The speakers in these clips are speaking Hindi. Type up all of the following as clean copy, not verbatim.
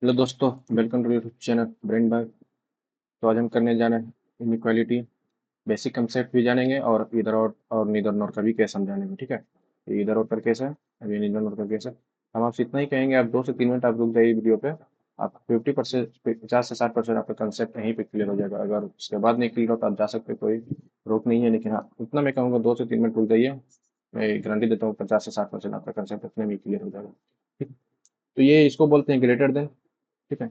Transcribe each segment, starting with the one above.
हेलो दोस्तों, welcome to YouTube channel brain by. तो आज हम करने जा रहे हैं इनइक्वालिटी। बेसिक कंसेप्ट भी जानेंगे और इधर और नीदर नॉर का भी केस हम जानेंगे। ठीक है, ये इधर और का केस है, अभी नीदर नॉर का केस है। हम आपसे इतना ही कहेंगे, आप 2 से 3 मिनट आप रुक जाइए वीडियो पे। आप 50%, 50 से 60% आपका कंसेप्ट यहीं पे क्लियर हो जाएगा। अगर उसके बाद नहीं क्लियर हो तो आप जा सकते, कोई रोक नहीं है। लेकिन हाँ, उतना मैं कहूँगा 2 से 3 मिनट रुक जाइए। मैं गारंटी देता हूँ 50 से 60% आपका कंसेप्ट इतने में क्लियर हो जाएगा। ठीक, तो ये इसको बोलते हैं ग्रेटर देन। ठीक है,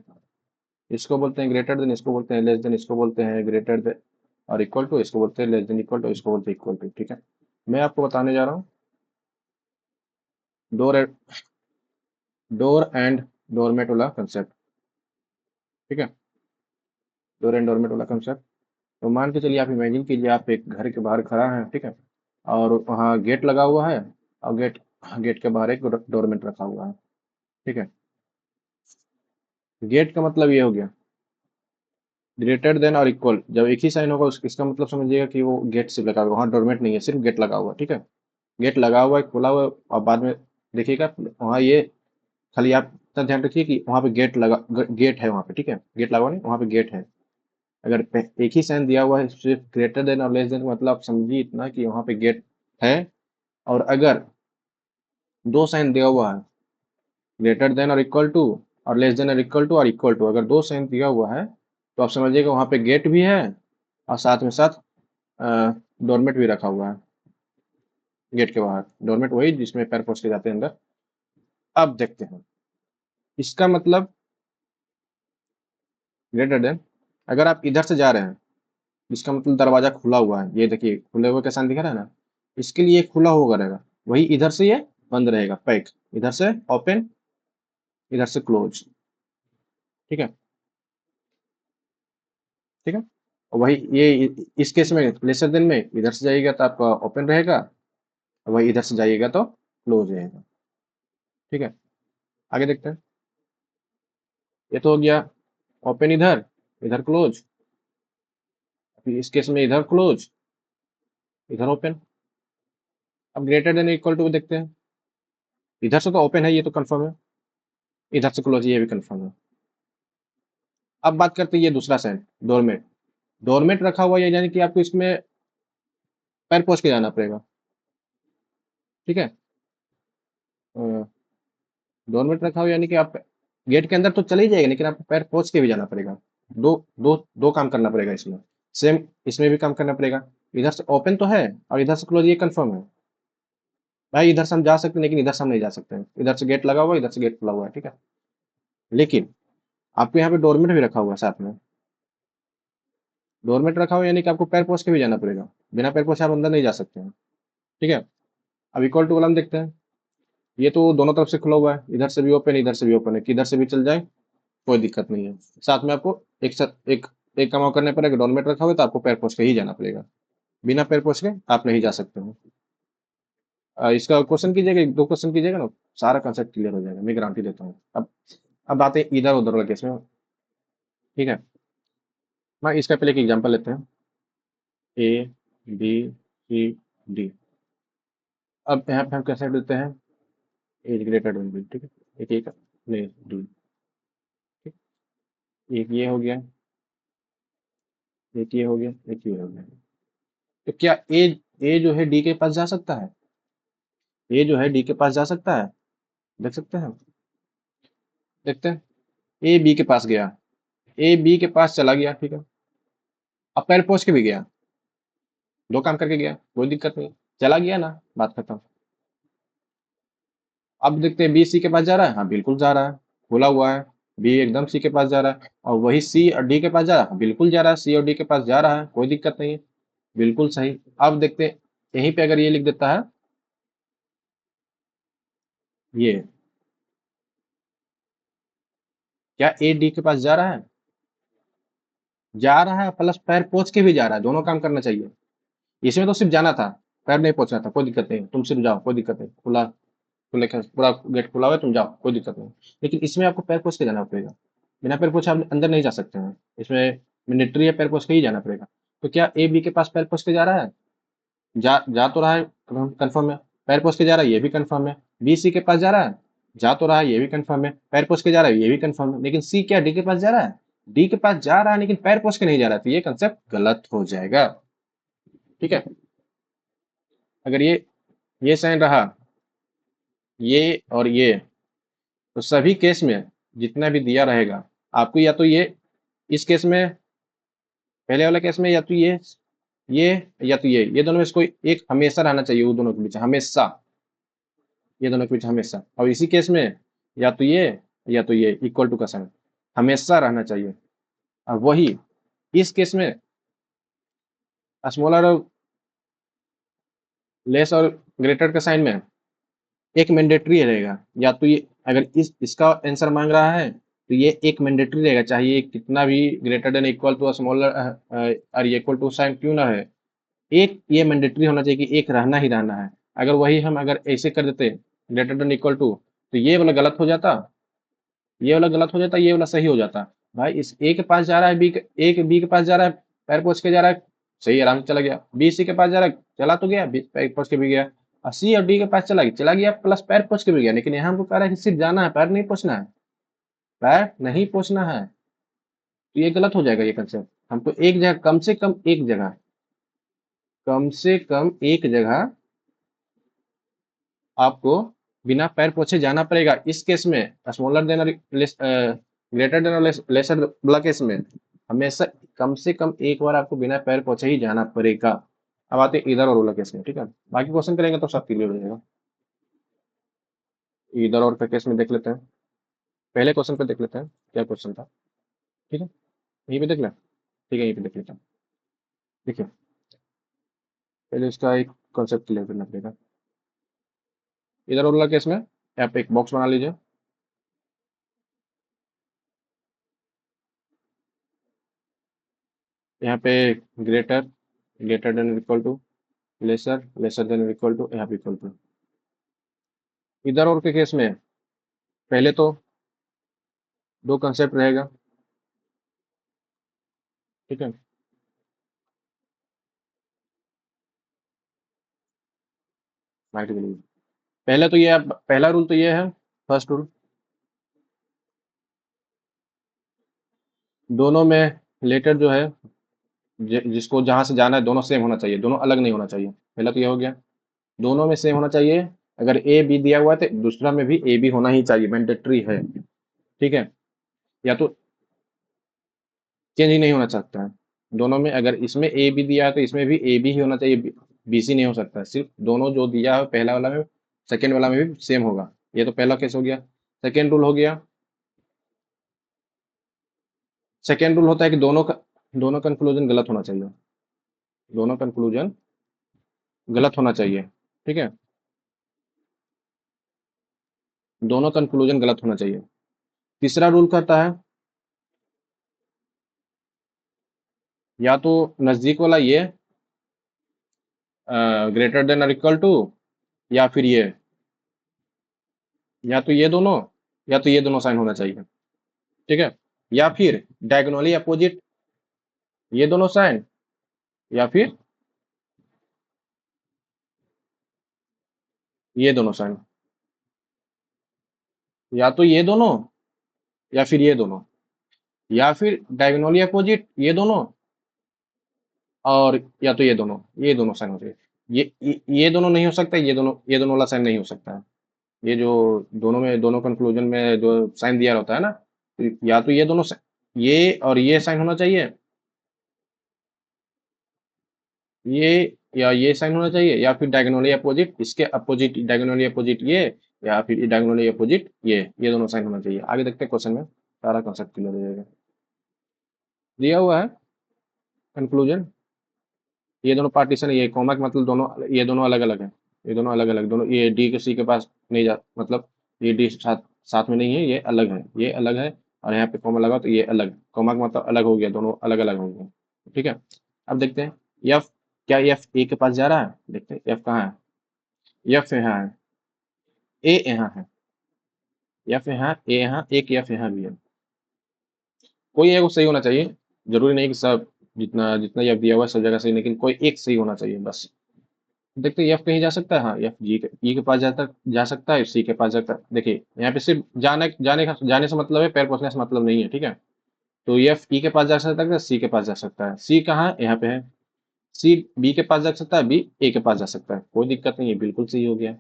इसको बोलते हैं ग्रेटर देन, इसको बोलते हैं लेस देन, इसको बोलते हैं ग्रेटर देन और इक्वल टू, इसको बोलते हैं लेस देन इक्वल टू, इसको बोलते हैं इक्वल टू। ठीक है, मैं आपको बताने जा रहा हूँ डोर डोर एंड डोरमेट वाला कंसेप्ट। ठीक है, डोर एंड डोरमेट वाला कंसेप्ट। तो मान के चलिए, आप इमेजिन कीजिए आप एक घर के बाहर खड़ा हैं। ठीक है, और वहाँ गेट लगा हुआ है और गेट गेट के बाहर एक डोरमेट रखा हुआ है। ठीक है, गेट का मतलब ये हो गया ग्रेटर देन और इक्वल। जब एक ही साइन होगा इसका मतलब समझिएगा कि वो गेट से लगा हुआ है, वहाँ डोरमेट नहीं है, सिर्फ गेट लगा हुआ है। ठीक है, गेट लगा हुआ है, खुला हुआ है, और बाद में देखिएगा वहाँ ये खाली आप इतना ध्यान रखिए कि वहाँ पे गेट है वहाँ पे। ठीक है, गेट लगा हुआ नहीं, वहाँ पे गेट है। अगर एक ही साइन दिया हुआ है, सिर्फ ग्रेटर देन और लेस देन का मतलब आप समझिए इतना कि वहाँ पे गेट है। और अगर दो साइन दिया हुआ है, ग्रेटर देन और इक्वल टू और लेस देन और इक्वल टू, अगर दो साइन दिया हुआ है तो आप समझिएगा वहाँ पे गेट भी है और साथ में साथ डोरमेट भी रखा हुआ है। गेट के बाहर डोरमेट, वही जिसमें पैर पोछ के जाते हैं अंदर। अब देखते हैं इसका मतलब ग्रेटर देन। अगर आप इधर से जा रहे हैं, इसका मतलब दरवाजा खुला हुआ है, ये देखिए खुले हुए का साइन दिख रहा है ना, इसके लिए खुला होगा रहेगा। वही इधर से ये बंद रहेगा, पैक। इधर से ओपन, इधर से क्लोज। ठीक है, ठीक है। और वही ये इस केस में लेसर देन में इधर से जाइएगा तो आपका ओपन रहेगा, और वही इधर से जाइएगा तो क्लोज रहेगा। ठीक है, आगे देखते हैं। ये तो हो गया ओपन इधर, इधर क्लोज। इस केस में इधर क्लोज, इधर ओपन। अब ग्रेटर देन इक्वल टू देखते हैं। इधर से तो ओपन है, ये तो कंफर्म है। इधर से क्लोज, ये भी कंफर्म है। अब बात करते हैं ये दूसरा साइन, डोरमेट। डोरमेट रखा हुआ है, यानी कि आपको इसमें पैर पोछ के जाना पड़ेगा। ठीक है, डोरमेट रखा हुआ यानी कि आप गेट के अंदर तो चले ही जाएगा, लेकिन आपको पैर पोछ के भी जाना पड़ेगा। दो दो दो काम करना पड़ेगा इसमें। सेम इसमें भी काम करना पड़ेगा। इधर से ओपन तो है और इधर से क्लोज, ये कंफर्म है। भाई इधर से हम जा सकते हैं, लेकिन इधर से हम नहीं जा सकते हैं। इधर से गेट लगा हुआ है, इधर से गेट खुला हुआ है। ठीक है, लेकिन आपको यहाँ पे डोरमेट भी रखा हुआ है साथ में। डोरमेट रखा हुआ है यानी कि आपको पैर पोछ के भी जाना पड़ेगा। बिना पैर पोछे आप अंदर नहीं जा सकते हैं। ठीक है, अब इक्वल टू वाला हम देखते हैं। ये तो दोनों तरफ से खुला हुआ है, इधर से भी ओपन, इधर से भी ओपन है, किधर से भी चल जाए कोई दिक्कत नहीं है। साथ में आपको एक साथ एक काम और करने पड़ेगा। डोरमेट रखा हुआ है तो आपको पैर पोछ के ही जाना पड़ेगा। बिना पैर पोछ के आप नहीं जा सकते हो। इसका क्वेश्चन कीजिएगा, एक दो क्वेश्चन कीजिएगा ना, सारा कंसेप्ट क्लियर हो जाएगा, मैं गारंटी देता हूँ। अब आते हैं इधर उधर वाले केस में। ठीक है, मैं इसका पहले एक एग्जांपल लेते हैं। ए, बी, सी, डी। अब यहाँ पे हम कैसे देते हैं, एज ग्रेटर देन बी। ठीक है, एक एक नहीं डी। ठीक, एक ये हो गया, एक ये हो गया, एक ये हो गया। तो क्या ए जो है डी के पास जा सकता है? ए जो है डी के पास जा सकता है? देख सकते हैं हम, देखते हैं। ए बी के पास गया, ए बी के पास चला गया। ठीक है, अब पैर पहुंच के भी गया, दो काम करके गया, कोई दिक्कत नहीं। चला गया ना, बात खत्म। अब देखते हैं बी सी के पास जा रहा है, हाँ बिल्कुल जा रहा है, खुला हुआ है। बी एकदम सी के पास जा रहा है, और वही सी और डी के पास जा रहा है, हाँ, बिल्कुल जा रहा है, सी और डी के पास जा रहा है, कोई दिक्कत नहीं है। बिल्कुल सही। अब देखते हैं, यहीं पे अगर ये लिख देता है, ये क्या ए डी के पास जा रहा है? जा रहा है, प्लस पैर पोछ के भी जा रहा है, दोनों काम करना चाहिए। इसमें तो सिर्फ जाना था, पैर नहीं पहुंचना था, कोई दिक्कत नहीं, तुम सिर्फ जाओ, कोई दिक्कत नहीं। खुला खुले पूरा गेट खुला हुआ है, तुम जाओ, कोई दिक्कत नहीं। लेकिन इसमें आपको पैर पोछ के जाना पड़ेगा। बिना पैर पोछे आप अंदर नहीं जा सकते हैं। इसमें मिलिट्री है, पैर पोछ के ही जाना पड़ेगा। तो क्या ए बी के पास पैर पोछ के जा रहा है? जा जा तो रहा है, कंफर्म है। पैर पोछ के जा रहा है, ये भी कंफर्म है। बी सी के पास जा रहा है, जा तो रहा है, ये भी कंफर्म है, पैर पोछ के जा रहा है, ये भी कंफर्म है, लेकिन सी क्या डी के पास जा रहा है? डी के पास जा रहा है लेकिन पैर पोछ के नहीं जा रहा, तो ये कंसेप्ट गलत हो जाएगा। ठीक है, अगर ये साइन रहा, ये और ये, तो सभी केस में जितना भी दिया रहेगा आपको, या तो ये इस केस में, पहले वाला केस में, या तो ये या तो ये दोनों में से कोई एक हमेशा रहना चाहिए, वो दोनों के बीच हमेशा, ये दोनों के बीच हमेशा। और इसी केस में या तो ये या तो ये इक्वल टू का साइन हमेशा रहना चाहिए। और वही इस केस में स्मॉलर और लेस और ग्रेटर के साइन में एक मैंडेटरी रहेगा, या तो ये, अगर इसका आंसर मांग रहा है तो ये एक मैंडेटरी रहेगा, चाहे ये कितना भी greater than equal to smaller और इक्वल टू साइन क्यों ना है, एक ये मैंडेटरी होना चाहिए कि एक रहना ही रहना है। अगर वही हम अगर ऐसे कर देते ग्रेटर देन इक्वल टू, तो ये वाला गलत हो जाता, ये वाला गलत हो जाता, ये वाला सही हो जाता। भाई इस ए के पास जा रहा है, ए के बी के पास जा रहा है, पैर पोछ के जा रहा है, सही आराम से चला गया। बी सी के पास जा रहा है, चला तो गया, पैर पोछ के भी गया। और सी और डी के पास चला गया प्लस पैर पोछ के भी गया। लेकिन यहाँ हमको कह रहा है कि सिर्फ जाना है, पैर नहीं पोछना है, पैर नहीं पोछना है, तो ये गलत हो जाएगा ये कंसेप्ट। हमको एक जगह, कम से कम एक जगह, कम से कम एक जगह आपको बिना पैर पोछे जाना पड़ेगा। इस केस में स्मॉलर देन और ग्रेटर देन और लेसर वाला केस में हमेशा कम से कम एक बार आपको बिना पैर पोछे ही जाना पड़ेगा। अब आते हैं इधर और वाला केस में। ठीक है, बाकी क्वेश्चन करेंगे तो सब क्लियर हो जाएगा। इधर और के केस में देख लेते हैं, पहले क्वेश्चन पे देख लेते हैं क्या क्वेश्चन था। ठीक है, यहीं पे देख लें। ठीक है, यहीं पे देख लेते हैं। देखिए, पहले इसका एक कॉन्सेप्ट क्लियर करना पड़ेगा। इधर और वाला केस में आप एक बॉक्स बना लीजिए। यहाँ पे greater, greater than equal to, lesser, lesser than equal to, यहाँ पे इक्वल टू। इधर और के केस में पहले तो दो कंसेप्ट रहेगा। ठीक है, राइट के लिए पहले तो ये, पहला रूल तो ये है, फर्स्ट रूल, दोनों में लेटर जो है, जिसको जहां से जाना है दोनों सेम होना चाहिए, दोनों अलग नहीं होना चाहिए। पहला तो ये हो गया, दोनों में सेम होना चाहिए। अगर ए बी दिया हुआ है तो दूसरा में भी ए बी होना ही चाहिए, मैंडेटरी है। ठीक है, या तो चेंज ही नहीं होना सकता है दोनों में। अगर इसमें ए बी दिया है तो इसमें भी ए बी ही होना चाहिए, बी सी नहीं हो सकता है। सिर्फ दोनों जो दिया है पहला वाला में, सेकेंड वाला में भी सेम होगा। ये तो पहला केस हो गया। सेकेंड रूल हो गया, सेकेंड रूल होता है कि दोनों कंक्लूजन गलत होना चाहिए, दोनों कंक्लूजन गलत होना चाहिए। ठीक है, दोनों कंक्लूजन गलत होना चाहिए। तीसरा रूल कहता है या तो नजदीक वाला ये ग्रेटर देन और इक्वल टू, या फिर ये, या तो ये दोनों, या तो ये दोनों साइन होना चाहिए। ठीक है, या फिर डायगोनली अपोजिट ये दोनों साइन, या फिर ये दोनों साइन, या तो ये दोनों या फिर ये दोनों, या फिर डायगोनली अपोजिट ये दोनों, और या तो ये दोनों साइन हो चाहिए। ये दोनों नहीं हो सकता, ये दोनों वाला साइन नहीं हो सकता है। ये जो दोनों में, दोनों कंक्लूजन में जो साइन दिया होता है ना, तो या तो ये दोनों ये और ये साइन होना चाहिए, ये या ये साइन होना चाहिए, या फिर डायगोनली अपोजिट इसके अपोजिट, डायगोनली अपोजिट ये, या फिर डायगोनली अपोजिट ये दोनों साइन होना चाहिए। आगे देखते हैं क्वेश्चन में, सारा कॉन्सेप्ट क्लियर हो जाएगा। दिया हुआ है कंक्लूजन, ये दोनों पार्टीशन, ये कॉमा का मतलब दोनों, ये दोनों अलग अलग है, ये दोनों अलग अलग, दोनों ये डी के सी के पास नहीं जा, मतलब ये डी साथ साथ में नहीं है, ये अलग है, ये अलग है। और यहाँ पे कॉमा लगा तो ये अलग, कॉमा का मतलब अलग हो गया, दोनों अलग अलग हो गए। ठीक है, अब देखते हैं एफ, क्या एफ ए के पास जा रहा है? देखते हैं एफ कहाँ है। एफ यहाँ है, ए यहाँ है, एफ यहाँ, ए यहाँ, एक एफ यहाँ भी है। कोई एक सही होना चाहिए, जरूरी नहीं कि सब जितना जितना एफ दिया हुआ है सब जगह सही, लेकिन कोई एक सही होना चाहिए बस। देखते एफ कहीं जा सकता है, हाँ एफ जी के ई के पास जा सकता है, सी के पास जाता है। देखिए यहाँ पे सिर्फ जाने से मतलब है, पैर पहुंचने से मतलब नहीं है, ठीक है। तो एफ ई के पास जा सकता है, सी के पास जा सकता है, सी कहाँ है, यहाँ पे है। सी बी के पास जा सकता है, बी ए के पास जा सकता है, कोई दिक्कत नहीं है, बिल्कुल सही हो गया।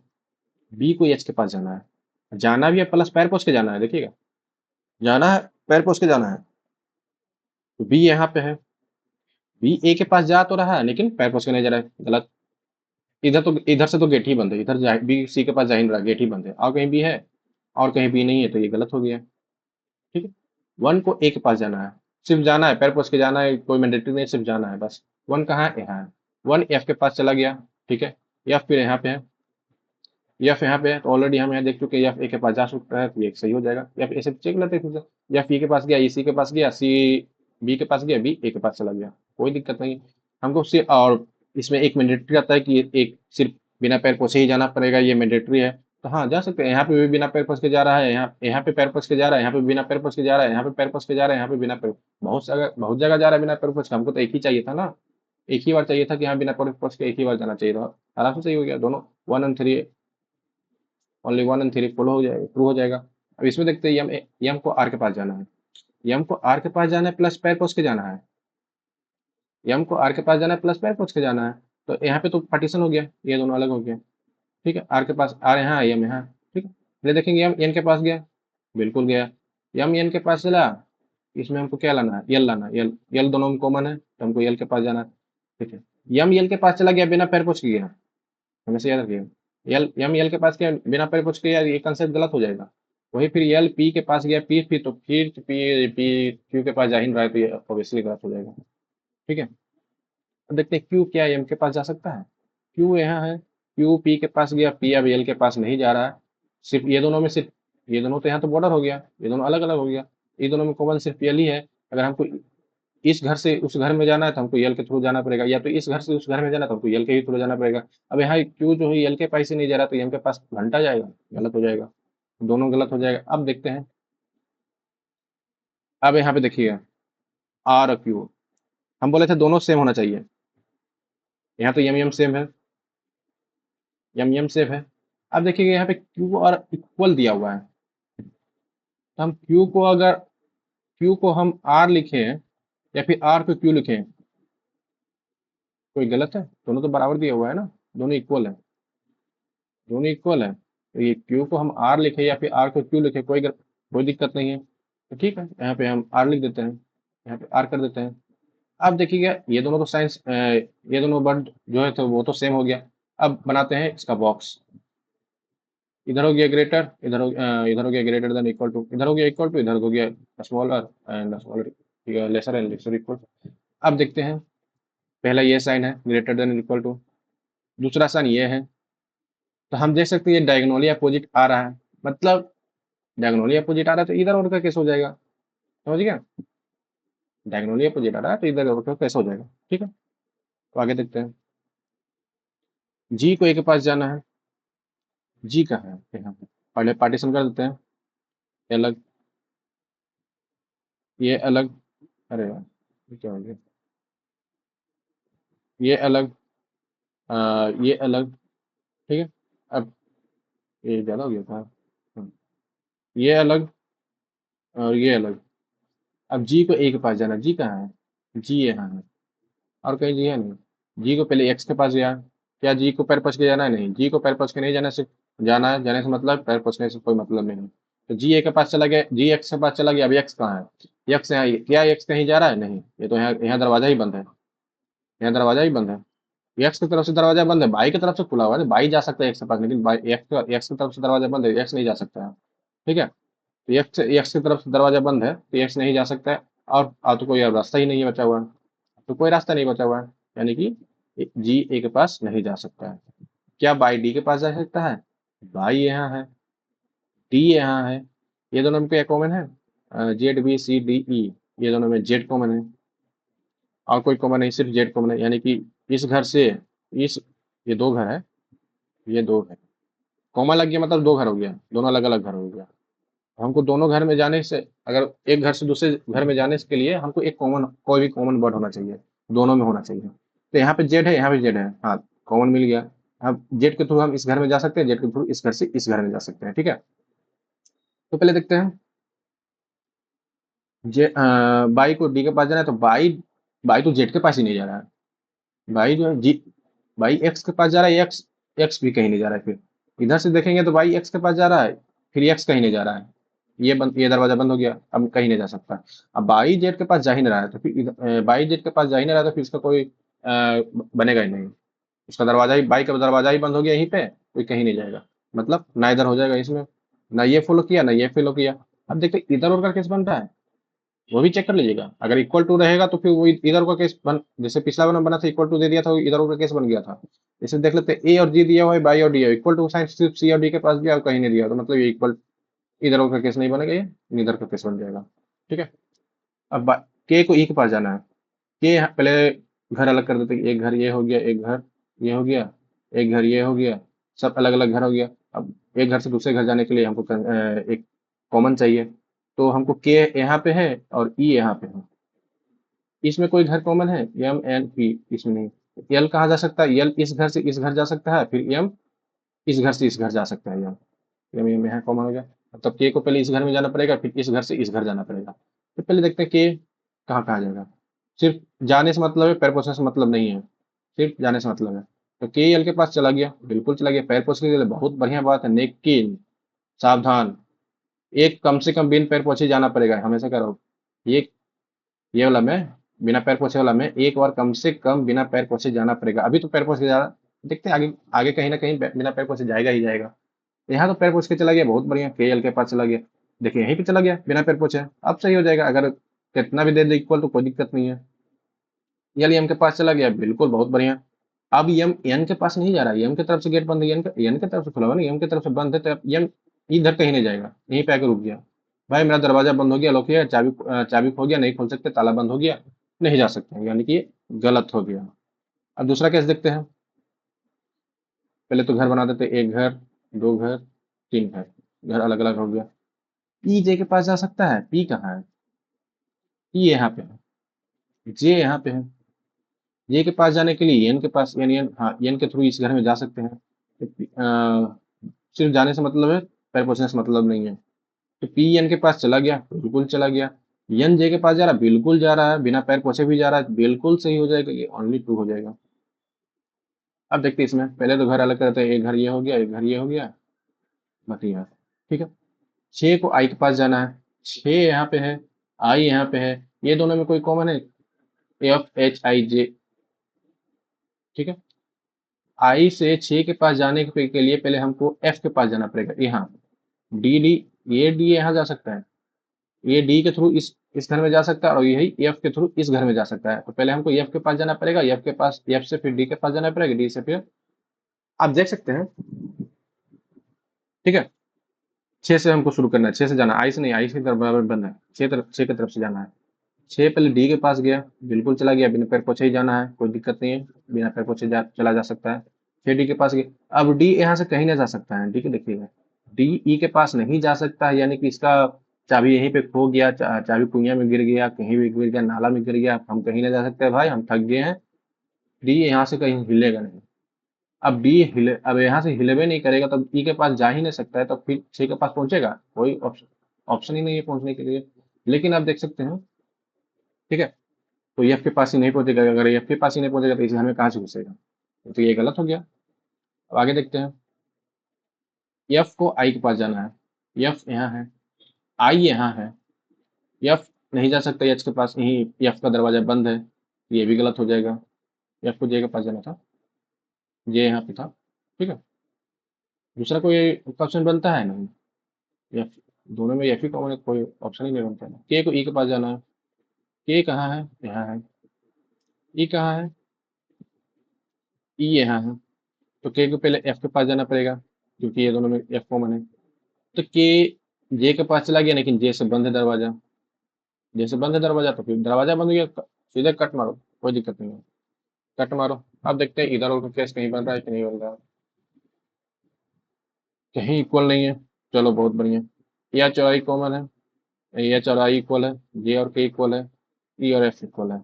बी को एच के पास जाना है, जाना भी है प्लस पैर पहुंच के जाना है, देखिएगा जाना है, पैर पहुंच के जाना है। तो बी यहाँ पे है, बी ए के पास जा तो रहा है लेकिन पैर पहुंच के नहीं जा रहा है, गलत। इधर से तो गेट ही बंद है, इधर बी सी के पास जा ही नहीं रहा, गेट ही बंद है, और कहीं बी है और कहीं बी नहीं है, तो ये गलत हो गया, ठीक है। वन को ए के पास जाना है, सिर्फ जाना है, पैर पहुंच के जाना है, कोई मैंडेटरी नहीं, सिर्फ जाना है बस। वन कहाँ है, यहाँ है। वन एफ के पास चला गया, ठीक है। एफ फिर यहाँ पे है, एफ यहाँ पे है, तो ऑलरेडी हम यहाँ देख चुके हैं एफ ए के पास जा सकता है, तो ये सही हो जाएगा। एफ ए से चेक लेते हैं फिर से, एफ ई के पास गया, ई सी के पास गया, सी बी के पास गया, बी ए के पास चला गया, कोई दिक्कत नहीं। हमको सिर्फ, और इसमें एक मैंडेटरी आता है कि एक सिर्फ बिना पैर पोछे ही जाना पड़ेगा, ये मैंडेटरी है। तो हाँ जा सकते हैं, यहाँ पे भी बिना पैर पोछ के जा रहा है, यहाँ पे पैर पोछ के जा रहा है, यहाँ पे बिना पैर पोछ के जा रहा है, यहाँ पे पैर पोछ के जा रहा है, यहाँ पे बिना पैर, बहुत जगह जा रहा है बिना पैर पोछ के। हमको तो एक ही चाहिए था ना, एक ही बार चाहिए था कि हाँ बिना पैर पोछ के एक ही बार जाना चाहिए था, आराम से सही हो गया दोनों। One and three, only one and three follow हो जाएगा, ट्रू हो जाएगा। अब इसमें देखते हैं, यम को आर के पास जाना है, यम को आर के पास जाना है प्लस पैर पोछ के जाना है, यम को आर के पास जाना है प्लस पैर पोछ के जाना है। तो यहाँ पे तो पार्टीशन हो गया, ये दोनों अलग हो गया, ठीक है। आर के पास, आर यहाँ है, यम यहाँ, ठीक है। पहले देखेंगे यम एन के पास गया, बिल्कुल गया। यम एन के पास चला, इसमें हमको क्या लाना है, यल लाना है, यल यल दोनों में कॉमन है, तो हमको यल के पास जाना है, ठीक है। यम यल के पास चला गया बिना पैर पोछ के गया, हमेशा याद रखिएगा। यम यल के पास क्या बिना पैर पोछ के, यार ये कंसेप्ट गलत हो जाएगा। वही फिर यल पी के पास गया, पी तो फिर पी पी क्यू के पास जा ही नहीं रहा है, तो ये ऑब्वियसली गलत हो जाएगा, ठीक है। अब देखते हैं क्यू क्या एम के पास जा सकता है, क्यू यहाँ है, क्यू पी के पास गया, पी अब एल के पास नहीं जा रहा है। सिर्फ ये दोनों में, सिर्फ ये दोनों तो यहाँ तो बॉर्डर हो गया, ये दोनों अलग अलग हो गया, ये दोनों में कॉमन सिर्फ यल ही है। अगर हमको इस घर से उस घर में जाना है तो हमको यल के थ्रू जाना पड़ेगा, या तो इस घर से उस घर में जाना है तो हमको यल के ही थ्रू जाना पड़ेगा। अब यहाँ क्यू जो है यल के पास ही नहीं जा रहा, तो एम के पास घंटा जाएगा, गलत हो जाएगा, दोनों गलत हो जाएगा। अब देखते हैं, अब यहाँ पे देखिएगा आर और क्यू, हम बोले थे दोनों सेम होना चाहिए, यहाँ तो यम यम सेम है, यम यम सेम है। अब देखिएगा यहाँ पे क्यू और इक्वल दिया हुआ है, तो हम क्यू को, अगर क्यू को हम आर लिखें या फिर आर को क्यू लिखें, कोई गलत है, दोनों तो बराबर दिया हुआ है ना, दोनों इक्वल है, दोनों इक्वल है। तो ये क्यू को हम आर लिखे या फिर आर को क्यू लिखे, कोई दिक्कत नहीं है, तो ठीक है, यहाँ पे हम आर लिख देते हैं, यहाँ पे आर कर देते हैं। अब देखिएगा ये दोनों तो साइंस, ये दोनों वर्ड जो है तो वो तो सेम हो गया। अब बनाते हैं इसका बॉक्स, इधर हो गया ग्रेटर, इधर हो गया ग्रेटर देन इक्वल टू, इधर हो गया इक्वल टू, इधर हो गया smaller and smaller, lesser and lesser equal. अब देखते हैं, पहला ये साइन है ग्रेटर देन इक्वल टू, दूसरा साइन ये है, तो हम देख सकते हैं ये डायगोनली अपोजिट आ रहा है, मतलब डायगोनली अपोजिट आ रहा है तो इधर और का कैसे हो जाएगा, समझ गया। डायगोनली अपोजिट आ रहा है तो इधर और का कैसे हो जाएगा, ठीक है। तो आगे देखते हैं, जी को ए के पास जाना है, जी कहाँ है, यहाँ पे पहले पार्टीशन कर देते हैं, ये अलग, ये अलग, अरे यार ये क्या हो गया, ये अलग, ये अलग, ठीक है। अब ये ज़्यादा हो गया था, ये अलग और ये अलग। अब जी को ए के पास जाना, जी कहाँ है, जी यहाँ है, और कहीं जी है नहीं। जी को पहले एक्स के पास गया, क्या जी को पैर पछ के जाना है, नहीं, जी को पैर पछ के नहीं जाना, सिर्फ जाना है, जाने से मतलब, पैर पछने से कोई मतलब नहीं। तो जी ए के पास चला गया, जी एक्स के पास चला गया, अब एक्स कहाँ है, एक्स यहाँ, क्या एक्स कहीं जा रहा है, नहीं, ये तो यहाँ यहाँ दरवाजा ही बंद है, यहाँ दरवाजा ही बंद है, एक्स की तरफ से दरवाजा बंद है, बाई की तरफ से खुला हुआ है, बाई जा सकता है एक्स के पास, लेकिन बाई एक्स की तरफ से दरवाजा बंद है, एक्स नहीं जा सकता है, ठीक है। तो एक्स की तरफ से दरवाजा बंद है तो एक्स नहीं जा सकता है, और तो कोई और रास्ता ही नहीं है बचा हुआ है, तो कोई रास्ता नहीं बचा हुआ है, यानी कि जी ए के पास नहीं जा सकता है। क्या बाई डी के पास जा सकता है, बाई यहाँ है, डी यहाँ है, ये दोनों में क्या कॉमन है, Z B C D E, ये दोनों में जेड कॉमन है, और कोई कॉमन नहीं, सिर्फ जेड कॉमन है, यानी कि इस घर से इस, ये दो घर है, ये दो है, कॉमन लग गया, मतलब दो घर हो गया, दोनों अलग अलग घर हो गया। हमको दोनों घर में जाने से, अगर एक घर से दूसरे घर में जाने के लिए हमको एक कॉमन, कोई भी कॉमन वर्ड होना चाहिए, दोनों में होना चाहिए। तो यहाँ पे जेड है, यहाँ पे जेड है, हाँ कॉमन मिल गया। हम जेड के थ्रू हम इस घर में जा सकते हैं, जेड के थ्रू इस घर से इस घर में जा सकते हैं, ठीक है। तो पहले देखते हैं बाई को डी के पास जाना है, तो बाई बाई तो जेड के पास ही नहीं जा रहा है, बाई जो है जी बाई एक्स के पास जा रहा है, एक्स एक्स भी कहीं नहीं जा रहा है। फिर इधर से देखेंगे तो बाई एक्स के पास जा रहा है, फिर एक्स कहीं नहीं जा रहा है, ये दरवाजा बंद हो गया, अब कहीं नहीं जा सकता। अब बाई जेड के पास जा ही नहीं रहा है, तो फिर बाई जेड के पास जा ही नहीं रहा है, तो फिर इसका कोई बनेगा ही नहीं। उसका दरवाजा ही बाई का दरवाजा ही बंद हो गया यहीं पे, कोई कहीं नहीं जाएगा, मतलब ना इधर हो जाएगा इसमें, ना ये फॉलो किया ना ये फॉलो किया। अब देखते हैं इधर और का केस बन रहा है, वो भी चेक कर लीजिएगा। अगर इक्वल टू रहेगा तो फिर वो इधर का केस बन, जैसे पिछला वाला बना था इक्वल टू दे दिया था, वो इधर का केस बन गया था। इसे देख लेते हैं, ए और जी दिया हुआ है, बाई और डी है, इक्वल टू साइन सिर्फ सी और डी के पास दिया और कहीं नहीं दिया, तो मतलब ये इक्वल, इधर का केस नहीं बनेगा, ये इधर का केस बन जाएगा, ठीक है। अब के को ई के पास जाना है, के पहले घर अलग कर देते हैं, एक घर ये हो गया, एक घर ये हो गया, एक घर ये हो गया, सब अलग अलग घर हो गया। अब एक घर से दूसरे घर जाने के लिए हमको एक कॉमन चाहिए, तो हमको के यहाँ पे है और ई यहाँ पे है, इसमें कोई घर कॉमन है, एम एन पी इसमें नहीं। एल कहाँ जा सकता है, एल इस घर से इस घर जा सकता है, फिर एम इस घर से इस घर जा सकता है, एम यहाँ कॉमन हो गया। तब के को पहले इस घर में जाना पड़ेगा, फिर इस घर से इस घर जाना पड़ेगा। तो पहले देखते हैं के कहाँ कहाँ जाएगा। सिर्फ जाने से मतलब है, पैर पोछने से मतलब नहीं है, सिर्फ जाने से मतलब है। तो के एल के पास चला गया, बिल्कुल चला गया, पैर पोछने के लिए बहुत बढ़िया बात है, लेकिन सावधान, एक कम से कम बिन पैर पोछे जाना पड़ेगा, हमेशा करो ये वाला में, बिना पैर पोछे वाला में एक बार कम से कम बिना पैर पोछे जाना पड़ेगा। अभी तो पैर पोछ के जा रहा, देखते हैं आगे आगे कहीं ना कहीं बिना पैर पोछे जाएगा ही जाएगा। यहाँ तो पैर पोछ के चला गया, बहुत बढ़िया, के एल के पास चला गया, देखिए यहीं पे चला गया बिना पैर पोछे, अब सही हो जाएगा। अगर कितना भी दे दे इक्वल तो कोई दिक्कत नहीं है। एल एम के पास चला गया, बिल्कुल बहुत बढ़िया। अब एम एन के पास नहीं जा रहा है, एम की तरफ से गेट बंद है, एन की तरफ से खुला हुआ नहीं, एम की तरफ से बंद है, तो एम इधर कहीं नहीं जाएगा, यहीं पे आके रुक गया। भाई मेरा दरवाजा बंद हो गया, लॉक किया, चाबी खो गया, नहीं खोल सकते, ताला बंद हो गया, नहीं जा सकते, यानी कि ये गलत हो गया। अब दूसरा केस देखते हैं, पहले तो घर बना देते, एक घर, दो घर, तीन घर, घर अलग अलग हो गया। पी जे के पास जा सकता है, पी कहाँ है, पी यहाँ पे है, जे यहाँ पे है। जे के पास जाने के लिए एन के पास, यानी एन, हाँ एन के थ्रू इस घर में जा सकते हैं। तो सिर्फ जाने से मतलब है, पैर पोछने से मतलब नहीं है। तो पी एन के पास चला गया, बिल्कुल चला गया। एन जे के पास जा रहा, बिल्कुल जा रहा है, बिना पैर पोछे भी जा रहा है, बिल्कुल सही हो जाएगा, ये ओनली टू हो जाएगा। अब देखते हैं इसमें, पहले तो घर अलग करते हैं, एक घर ये हो गया, एक घर ये हो गया, बाकी यहाँ, ठीक है। 6 को आई के पास जाना है, 6 यहाँ पे है, आई यहाँ पे है, ये दोनों में कोई कॉमन है, एफ एच आई जे, ठीक है। आई से 6 के पास जाने के लिए पहले हमको एफ के पास जाना पड़ेगा, यहाँ डी डी, ये डी यहाँ जा सकता है, ये डी के थ्रू इस घर में जा सकता है, और यही एफ के थ्रू इस घर में जा सकता है। तो पहले हमको एफ के पास जाना पड़ेगा, एफ के पास, एफ से फिर डी के पास जाना पड़ेगा, डी से फिर, आप देख सकते हैं, ठीक है। 6 से हमको शुरू करना है, 6 से जाना, आई से नहीं, आई से बराबर बंद है, 6 की तरफ से जाना है। 6 पहले डी के पास गया, बिल्कुल चला गया, बिना पैर पोछे ही जाना है, कोई दिक्कत नहीं है, बिना पैर पोछे चला जा सकता है। 6 डी के पास गया, अब डी यहाँ से कहीं नहीं जा सकता है, डी के देखिएगा, डी ई के पास नहीं जा सकता है, यानी कि इसका चाबी यहीं पे खो गया, चाबी कुइयां में गिर गया, कहीं भी गिर गया, नाला में गिर गया, हम कहीं नहीं जा सकते भाई, हम थक गए हैं। डी यहाँ से कहीं हिलेगा नहीं। अब डी हिले, अब यहाँ से हिलेबे नहीं करेगा, तब ई के पास जा ही नहीं सकता है, तो फिर 6 के पास पहुंचेगा, कोई ऑप्शन ऑप्शन ही नहीं है पहुंचने के लिए। लेकिन आप देख सकते हैं, ठीक है, तो एफ के पास ही नहीं पहुंचेगा, अगर एफ के पास ही नहीं पहुंचेगा तो इस घर में कहाँ से घुसेगा, तो ये गलत हो गया। अब आगे देखते हैं, एफ को आई के पास जाना है, एफ यहाँ है, आई यहाँ है, एफ नहीं जा सकता एच के पास, यही एफ का दरवाजा बंद है, ये भी गलत हो जाएगा। एफ को जे के पास जाना था, जे यहाँ पे था, ठीक है। दूसरा कोई ऑप्शन बनता है नहीं, एफ, दोनों में एफ ही कॉमन है, कोई ऑप्शन ही नहीं बनता है। के को ई के पास जाना है, के कहाँ है, यहाँ है, ई कहाँ है, ई यहाँ है, तो के को पहले एफ के पास जाना पड़ेगा, क्योंकि ये दोनों में एफ कॉमन है। तो के जे के पास चला गया, लेकिन जे से बंद है दरवाजा, जे से बंद है दरवाजा, तो फिर दरवाजा बंद हो गया, सीधे कट मारो, कोई दिक्कत नहीं है, कट मारो। अब देखते हैं इधर और केस कहीं बन रहा है कि नहीं बन रहा है, कहीं इक्वल नहीं है, चलो बहुत बढ़िया, यह चौड़ाई कॉमन है, यह चौड़ाई इक्वल है, जे और के इक्वल है, ई और एफ इक्वल है,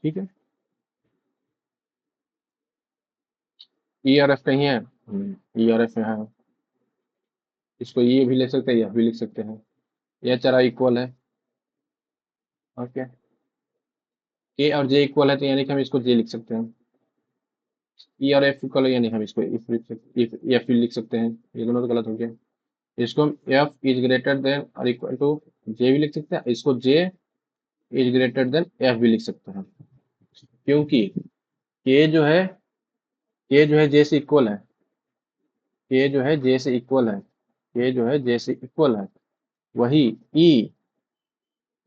ठीक है। ई और एफ कहीं है, ई और एफ यहाँ है। इसको ये भी ले सकते हैं, यह भी लिख सकते हैं। यह चारा इक्वल है। ओके, के और जे इक्वल है तो यानी कि हम इसको जे लिख सकते हैं। ई और एफ इक्वल है यानी हम इसको इफ लिख सकते, इफ एफ भी लिख सकते हैं। ये दोनों तो गलत हो गया। इसको हम एफ इज ग्रेटर देन और इक्वल टू जे भी लिख सकते हैं, इसको जे इज ग्रेटर देन एफ भी लिख सकते हैं, क्योंकि के जो है, के जो है जे से इक्वल है, के जो है जे से इक्वल है, के जो है जे से इक्वल है, वही ई,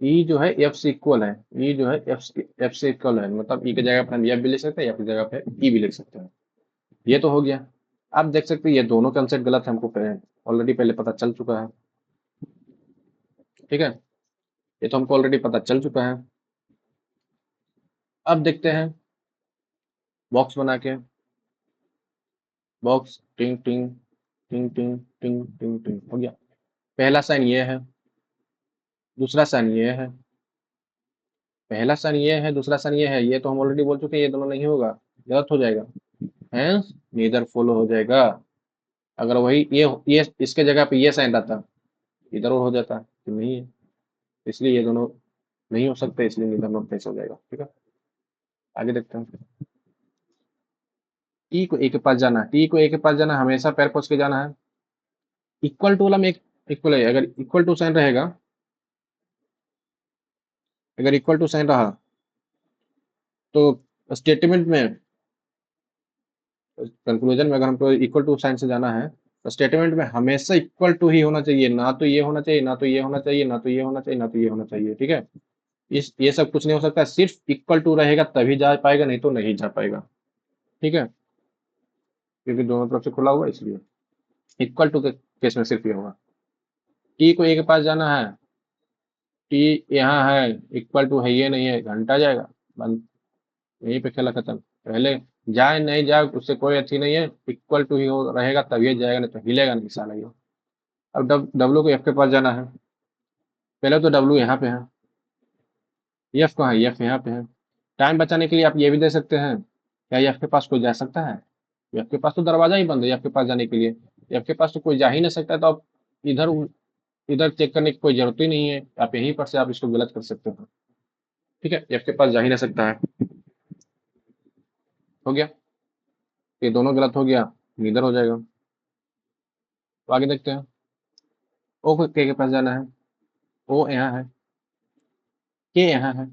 ई जो है एफ से इक्वल है, ई जो है एफ से इक्वल है, मतलब ई की जगह पर हम एफ भी लिख सकते हैं, एफ की जगह पे ई भी लिख सकते हैं। ये तो हो गया। आप देख सकते हैं ये दोनों कंसेप्ट गलत है, हमको ऑलरेडी पहले पता चल चुका है। ठीक है, ये तो हमको ऑलरेडी पता चल चुका है। अब देखते हैं बॉक्स बना के, बॉक्स टिंग टिंग टिंग टिंग टिंग टिंग टिंग हो गया। पहला साइन ये है, दूसरा साइन ये है, पहला साइन ये है, दूसरा साइन ये है। ये तो हम ऑलरेडी बोल चुके हैं, ये दोनों नहीं होगा, गलत हो जाएगा। हेंस नीदर फॉलो हो जाएगा। अगर वही ये इसके जगह पे ये साइन रहता, इधर और हो जाता कि नहीं है, इसलिए ये दोनों नहीं हो सकते, इसलिए नीदर नॉट प्लेस हो जाएगा। ठीक है, आगे देखते हैं। टी को ए के पास जाना, टी को ए के पास जाना, हमेशा पैर पोछ के जाना है। इक्वल टू वाला में इक्वल है, अगर इक्वल टू साइन रहेगा, अगर इक्वल टू साइन रहा तो स्टेटमेंट में, कंक्लूजन में अगर हमको इक्वल टू साइन से जाना है तो स्टेटमेंट में हमेशा इक्वल टू ही होना चाहिए, ना तो ये होना चाहिए, ना तो ये होना चाहिए, ना तो ये होना चाहिए, ना तो ये होना चाहिए। ठीक है, इस ये सब कुछ नहीं हो सकता, सिर्फ इक्वल टू रहेगा तभी जा पाएगा, नहीं तो नहीं जा पाएगा। ठीक है, क्योंकि दोनों तरफ से खुला हुआ है, इसलिए इक्वल टू के केस में सिर्फ ये होगा। टी को ए के पास जाना है, टी यहाँ है, इक्वल टू है ये नहीं है, घंटा जाएगा, बंद, यहीं पे खेला खत्म। पहले जाए नहीं जाए उससे कोई अच्छी नहीं है, इक्वल टू ही हो रहेगा तभी जाएगा, नहीं तो हिलेगा नहीं साला ये। अब डब्लू को एफ के पास जाना है, पहले तो डब्लू यहाँ पे है, एफ कहाँ है, एफ यहाँ पे है। टाइम बचाने के लिए आप ये भी दे सकते हैं, क्या एफ के पास कोई जा सकता है? एफ के पास तो दरवाजा ही बंद है, एफ के पास जाने के लिए, एफ के पास तो कोई जा ही नहीं सकता, तो आप इधर इधर चेक करने की कोई जरूरत ही नहीं है, आप यहीं पर से आप इसको गलत कर सकते हो। ठीक है, एफ के पास जा ही नहीं सकता है। हो गया, ये दोनों गलत हो गया, नीदर हो जाएगा। तो आगे देखते हैं। ओ को के पास जाना है, ओ यहाँ है, के यहाँ है,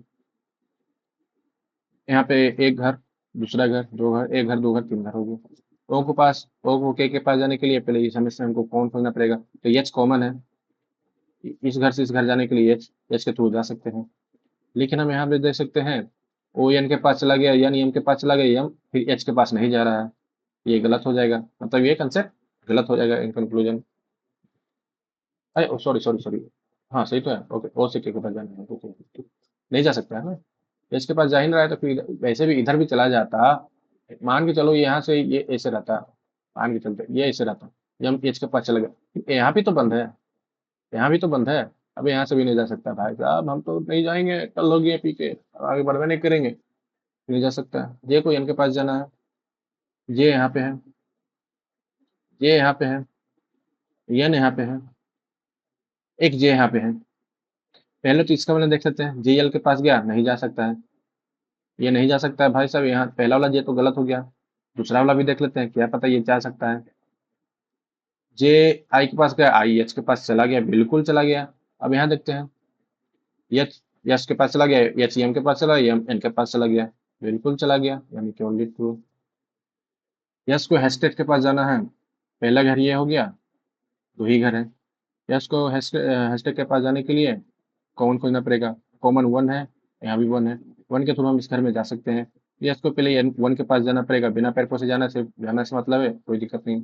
यहाँ पे एक घर, दूसरा घर, दो घर, एक घर, दो घर, तीन घर हो गए। ओ के पास, ओ को के पास जाने के लिए पहले इस हमें से हमको कौन खोजना पड़ेगा, तो एच कॉमन है, इस घर से इस घर जाने के लिए एच, एच के थ्रू जा सकते हैं। लेकिन हम यहाँ पे देख सकते हैं ओ एन के पास चला गया, एन एम के पास चला गया, एम फिर एच के पास नहीं जा रहा है, ये गलत हो जाएगा, मतलब ये कंसेप्ट गलत हो जाएगा इन कंक्लूजन। अरे सॉरी सॉरी सॉरी, हाँ सही तो है, ओके, ओ से के पास जाना है, ओके, नहीं जा सकता है ना, एच के पास जा ही नहीं रहा है, तो फिर वैसे भी इधर भी चला जाता, मान के चलो यहाँ से ये ऐसे रहता, मान के चलते ये ऐसे रहता, ये हम एच के पास चला गया, यहाँ भी तो बंद है, यहाँ भी तो बंद है, अब यहाँ से भी नहीं जा सकता भाई साहब, हम तो नहीं जाएंगे, कल हो गए पी के, आगे बढ़वे नहीं करेंगे, नहीं जा सकता है। जे को एन के पास जाना है, जे यहाँ पे है, जे यहाँ पे है, एन यहाँ पे है, एक जे यहाँ पे है। पहले तो इसका मैंने देख सकते हैं, जे एल के पास गया, नहीं जा सकता है, ये नहीं जा सकता है भाई साहब, यहाँ पहला वाला जे तो गलत हो गया, दूसरा वाला भी देख लेते हैं, क्या पता ये जा सकता है। जे आई के पास गया, आई एच के पास चला गया, बिल्कुल चला गया। अब यहाँ देखते हैं, एच एच के पास चला गया, एच एम के पास चला गया, एम एन के पास चला गया, बिल्कुल चला गया, यानी कि ओनली ट्रू। यस को हैशटैग के पास जाना है, पहला घर ये हो गया, दो ही घर है। यस को हैशटैग के पास जाने के लिए कॉमन खोजना पड़ेगा, कॉमन वन है, यहाँ भी वन है, वन के थ्रू हम इस घर में जा सकते हैं। यस को पहले वन के पास जाना पड़ेगा, बिना पैर से जाना से जाना से मतलब है, कोई दिक्कत नहीं।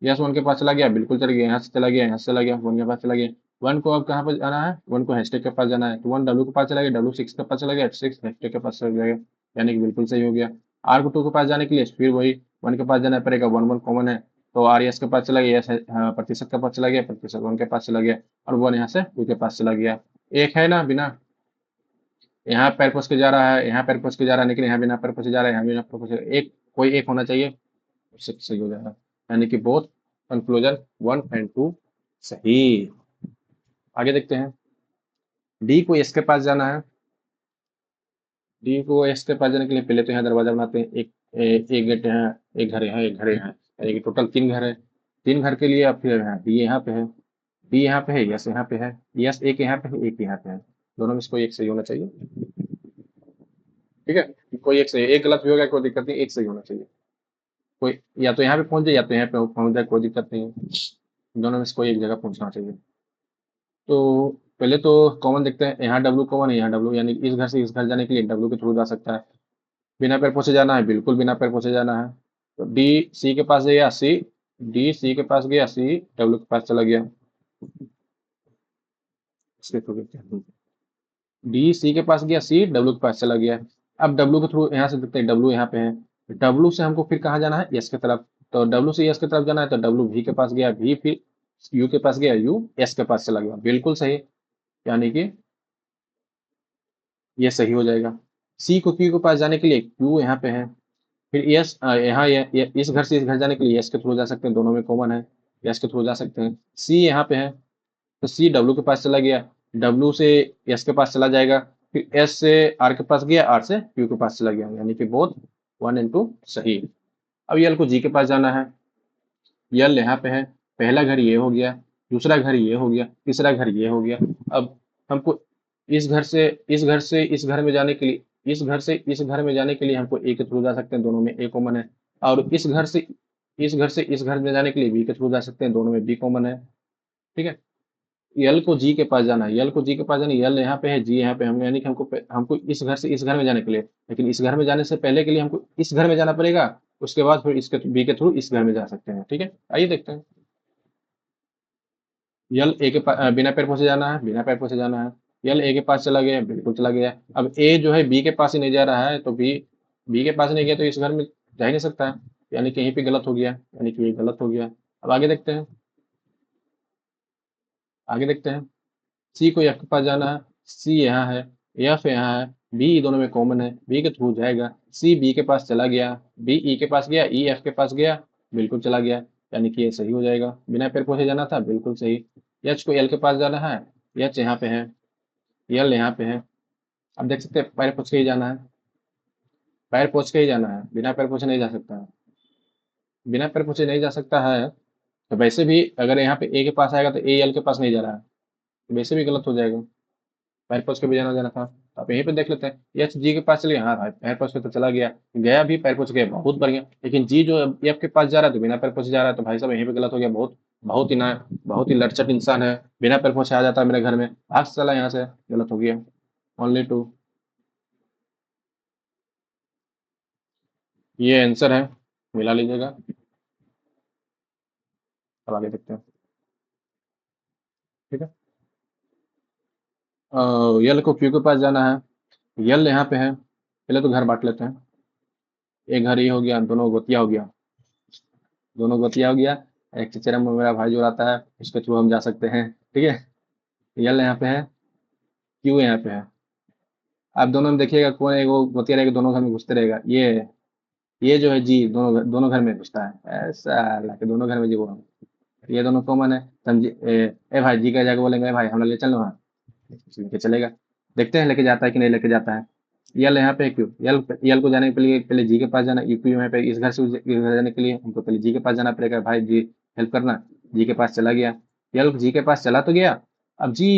यस वन के पास चला गया, बिल्कुल चला गया, यहाँ से चला गया, यहाँ से चला गया, वन के पास चला गया। वन को अब कहाँ पर जाना है, वन को हैशटैग के पास जाना है, तो वन डब्ल्यू के पास चला गया, डब्ल्यू सिक्स के पास चला गया, सिक्स हैशटैग के पास चला गया, यानी कि बिल्कुल सही हो गया। आर को टू के पास जाने के लिए फिर वही वन के पास जाना पड़ेगा, वन वन कॉमन है, तो आर एस के पास चला गया, प्रतिशत के पास चला गया, प्रतिशत वन के पास चला गया, और वन यहाँ से टू के पास चला गया। एक है ना, बिना यहाँ पैर पोस के जा रहा है, यहाँ पैर पोस के जा रहा है, लेकिन यहाँ बिना पैर पोस के जा रहा है, यहाँ बिना पैर पोस के, एक कोई एक होना चाहिए, उससे सही हो जाएगा, यानी कि बोथ कंक्लूजन 1 और 2 सही। आगे देखते हैं, डी को एस के पास जाना है। डी को एस के पास जाने के लिए पहले तो यहाँ दरवाजा बनाते हैं, एक गेट यहाँ, एक घर यहाँ, एक घर यहाँ, यानी कि टोटल 3 घर है। 3 घर के लिए अब फिर यहाँ डी यहाँ पे है, डी यहाँ पे है, यस यहाँ पे है, यस एक यहाँ पे है, एक यहाँ पे है, दोनों में से कोई एक सही होना चाहिए। ठीक है, कोई एक सही, एक गलत भी होगा कोई दिक्कत नहीं, एक सही होना चाहिए। कोई या तो यहाँ पे पहुंच जाए या तो यहाँ पे पहुंच जाए, कोई दिक्कत नहीं है, दोनों में से कोई एक जगह पहुंचना चाहिए। तो पहले तो कॉमन देखते हैं, यहाँ डब्ल्यू कॉमन है, यहाँ डब्ल्यू, यानी इस घर से इस घर जाने के लिए डब्ल्यू के थ्रू जा सकता है। बिना पैर पोछे जाना है, बिल्कुल बिना पैर पोछे जाना है। तो डी सी के पास गया, सी डी सी के पास गया, सी डब्ल्यू के पास चला गया। इसके थ्रू डी सी के पास गया, सी डब्ल्यू के पास चला गया। अब डब्ल्यू के थ्रू यहाँ से देखते हैं, डब्ल्यू यहाँ पे है, डब्ल्यू से हमको फिर कहाँ जाना है, यस की तरफ। तो डब्ल्यू से यस की तरफ जाना है, तो डब्ल्यू वी के पास गया, वी फिर यू के पास गया, यू एस के पास चला गया, बिल्कुल सही, यानी कि ये सही हो जाएगा। सी को क्यू के पास जाने के लिए क्यू यहाँ पे है, फिर यस यहाँ इस घर से इस घर जाने के लिए यस के थ्रू जा सकते हैं, दोनों में कॉमन है, यस के थ्रू जा सकते हैं। सी यहाँ पे है, तो सी डब्ल्यू के पास चला गया, डब्ल्यू से एस के पास चला जाएगा, फिर एस से आर के पास गया, आर से क्यू के पास चला गया, यानी कि बोथ 1 और 2 सही। अब यल को जी के पास जाना है, यल यहाँ पे है, पहला घर ये हो गया, दूसरा घर ये हो गया, तीसरा घर ये हो गया। अब हमको इस घर से इस घर से इस घर में जाने के लिए, इस घर से इस घर में जाने के लिए हमको ए के थ्रू जा सकते हैं, दोनों में ए कॉमन है। और इस घर से इस घर में जाने के लिए बी के थ्रू जा सकते हैं, दोनों में बी कॉमन है। ठीक है, यल को जी के पास जाना है, यल को जी के पास जाना है, यल यहाँ पे है, जी यहाँ पे हम, यानी कि हमको इस घर से इस घर में जाने के लिए, लेकिन इस घर में जाने से पहले के लिए हमको इस घर में जाना पड़ेगा, उसके बाद फिर इसके बी के थ्रू इस घर में जा सकते हैं। ठीक है, आइए देखते हैं। यल ए के पास बिना पैर पहुंचे जाना है, बिना पैर पहुंचे जाना है, यल ए के पास चला गया, बिल्कुल चला गया। अब ए जो है बी के पास ही नहीं जा रहा है, तो बी बी के पास नहीं गया, तो इस घर में जा ही नहीं सकता है, यानी कि यहीं पे गलत हो गया, यानी कि ये गलत हो गया। अब आगे देखते हैं, आगे देखते हैं, सी को एफ के पास जाना है, सी यहाँ है, एफ यहाँ है, बी दोनों में कॉमन है, बी के थ्रू जाएगा, सी बी के पास चला गया, बी ई के पास गया, ई एफ के पास गया, बिल्कुल चला गया, यानी कि ये सही हो जाएगा, बिना पैर पहुंचे जाना था, बिल्कुल सही। एच को एल के पास जाना है, एच यहाँ पे है, एल यहाँ पे है। अब देख सकते हैं पैर पोछ के ही जाना है, पैर पोछ के ही जाना है, बिना पैर पोछे नहीं जा सकता है, बिना पैर पोछे नहीं जा सकता है। तो वैसे भी अगर यहाँ पे ए के पास आएगा तो ए एल के पास नहीं जा रहा है, तो वैसे भी गलत हो जाएगा, पैर पोछ के भी जाना जाना था। तो आप यहीं पे देख लेते हैं, एच जी के पास चले गया, हाँ भाई पैर पोछ के तो चला गया, गया भी पैर पोछ गया, बहुत बढ़िया। लेकिन जी जो एफ के पास जा रहा है तो बिना पैर पोछे जा रहा है, तो भाई साहब यहीं पे गलत हो गया, बहुत ही लड़चट इंसान है, बिना पैर पोछे आ जाता है मेरे घर में, भाग से चला यहाँ से, गलत हो गया। ओनली 2, ये आंसर है, मिला लीजिएगा। अब आगे देखते हैं। ठीक है, यल को क्यू के पास जाना है, यल यहाँ पे है, पहले तो घर बांट लेते हैं, एक घर ये हो गया, दोनों गोतिया हो गया, दोनों गोतिया हो गया। एक चचेरा मेरा भाई जो आता है उसके थ्रू हम जा सकते हैं। ठीक है, यल यहाँ पे है, क्यू यहाँ पे है। आप दोनों में देखिएगा कौन एक वो गोतिया रहेगा, दोनों घर में घुसते रहेगा, ये जो है जी दोनों घर में घुसता है, ऐसा लाके दोनों घर में जी वो, ये दोनों कॉमन है, समझे। ए भाई जी का जाके बोलेंगे, "ए भाई हमरा ले चलो वहाँ", लेके चलेगा। देखते हैं लेके जाता है कि नहीं लेके जाता है। यल यहाँ पे क्यों, यल को जाने के लिए पहले जी के पास जाना, यूपी यहाँ पे इस घर से इस घर जाने के लिए हमको पहले जी के पास जाना पड़ेगा, भाई जी हेल्प करना। जी के पास चला गया, यल जी के पास चला तो गया। अब जी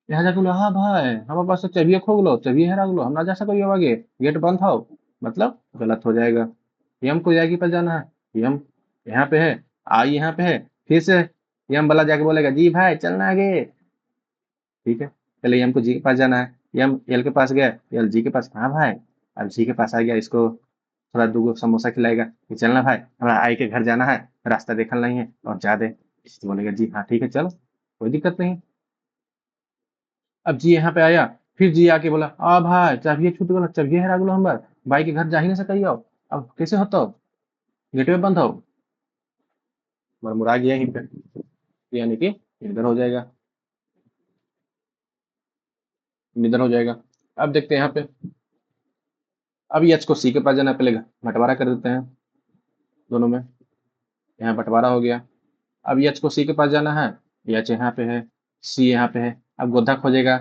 यहाँ जाके बोला, हाँ भाई हमारे पास तो चाबिया खो गलो, चाबी हेरा गलो, हम ना जा सको आगे, गेट बंद था, मतलब गलत हो जाएगा। यम को जाके पास जाना है, यम यहाँ पे है, आई यहाँ पे है, फिर से यम वाला जाके बोलेगा, जी भाई चलना आगे। ठीक है, पहले यम को जी के पास जाना है, यम एल के पास गया, एल जी के पास, हाँ भाई। अब जी के पास आ गया, इसको थोड़ा दूगो समोसा खिलाएगा कि चलना भाई हमारा आई के घर जाना है, रास्ता देखल नहीं है और जा दे। तो बोलेगा जी हाँ ठीक है चलो, कोई दिक्कत नहीं। अब जी यहाँ पे आया, फिर जी आके बोला, आ भाई चाबिये छूट गलो, चाबिये हेरा गलो हमार, बाई के घर जा ही नहीं सकई हो, अब कैसे होतो, गेटवे बंद हो, मरमुरा गया यहीं पे, यानी कि इधर हो जाएगा, इधर हो जाएगा। अब देखते हैं यहाँ पे, अब एच को सी के पास जाना है, पहले बंटवारा कर देते हैं, दोनों में, यहाँ बंटवारा हो गया। अब एच को सी के पास जाना है, एच यहाँ पे है, सी यहाँ पे है। अब गोधा खोजेगा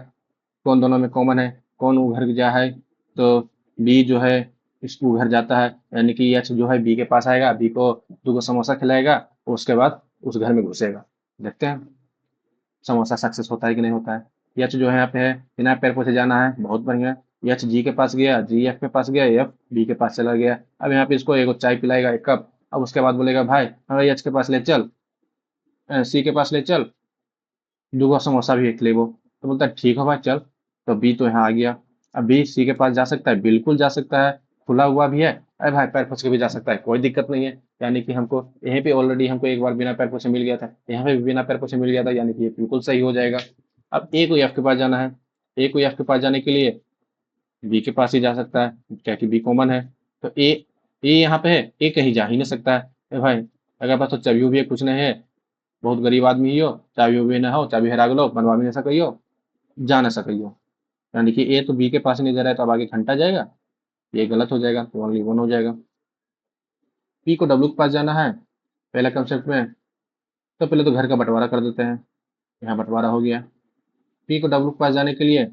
कौन दोनों में कॉमन है, कौन उधर जा है, तो बी जो है इसको घर जाता है, यानी कि एच जो है बी के पास आएगा, बी को 2 समोसा खिलाएगा, और उसके बाद उस घर में घुसेगा। देखते हैं समोसा सक्सेस होता है कि नहीं होता है। एच जो है यहाँ पे है, बिना पैर पोछे जाना है, बहुत बढ़िया। एच जी के पास गया, जी एफ के पास गया, एफ बी के पास चला गया। अब यहाँ पे इसको एक चाय पिलाएगा 1 कप। अब उसके बाद बोलेगा भाई हमें एच के पास ले चल, सी के पास ले चल, 2 समोसा भी एक ले वो। तो बोलता है ठीक हो भाई चल। तो बी तो यहाँ आ गया। अब बी सी के पास जा सकता है, बिल्कुल जा सकता है, खुला हुआ भी है। अरे भाई पैर पोछ के भी जा सकता है, कोई दिक्कत नहीं है। यानी कि हमको यहीं पे ऑलरेडी हमको एक बार बिना पैर पोछे मिल गया था, यहाँ पे भी बिना पैर पोछे मिल गया था, यानी कि ये बिल्कुल सही हो जाएगा। अब ए को एफ के पास जाना है, ए को एफ के पास जाने के लिए बी के पास ही जा सकता है, क्या कि बी कॉमन है। तो ए यहाँ पे है, ए कहीं जा ही नहीं सकता है। अरे भाई अगर पास तो चाबी भी है, कुछ नहीं है, बहुत गरीब आदमी ही हो, चाबी उबी ना हो, चाबी हेरा गलो, बनवा भी नहीं सकियो, जा ना सकियो। यानी कि ए तो बी के पास नहीं जा रहा है, तो अब आगे घंटा जाएगा, ये गलत हो जाएगा, तो ओनली वन हो जाएगा। पी को डब्ल्यू के पास जाना है पहला कंसेप्ट में, तो पहले तो घर का बंटवारा कर देते हैं, यहाँ बंटवारा हो गया। पी को डब्ल्यू के पास जाने के लिए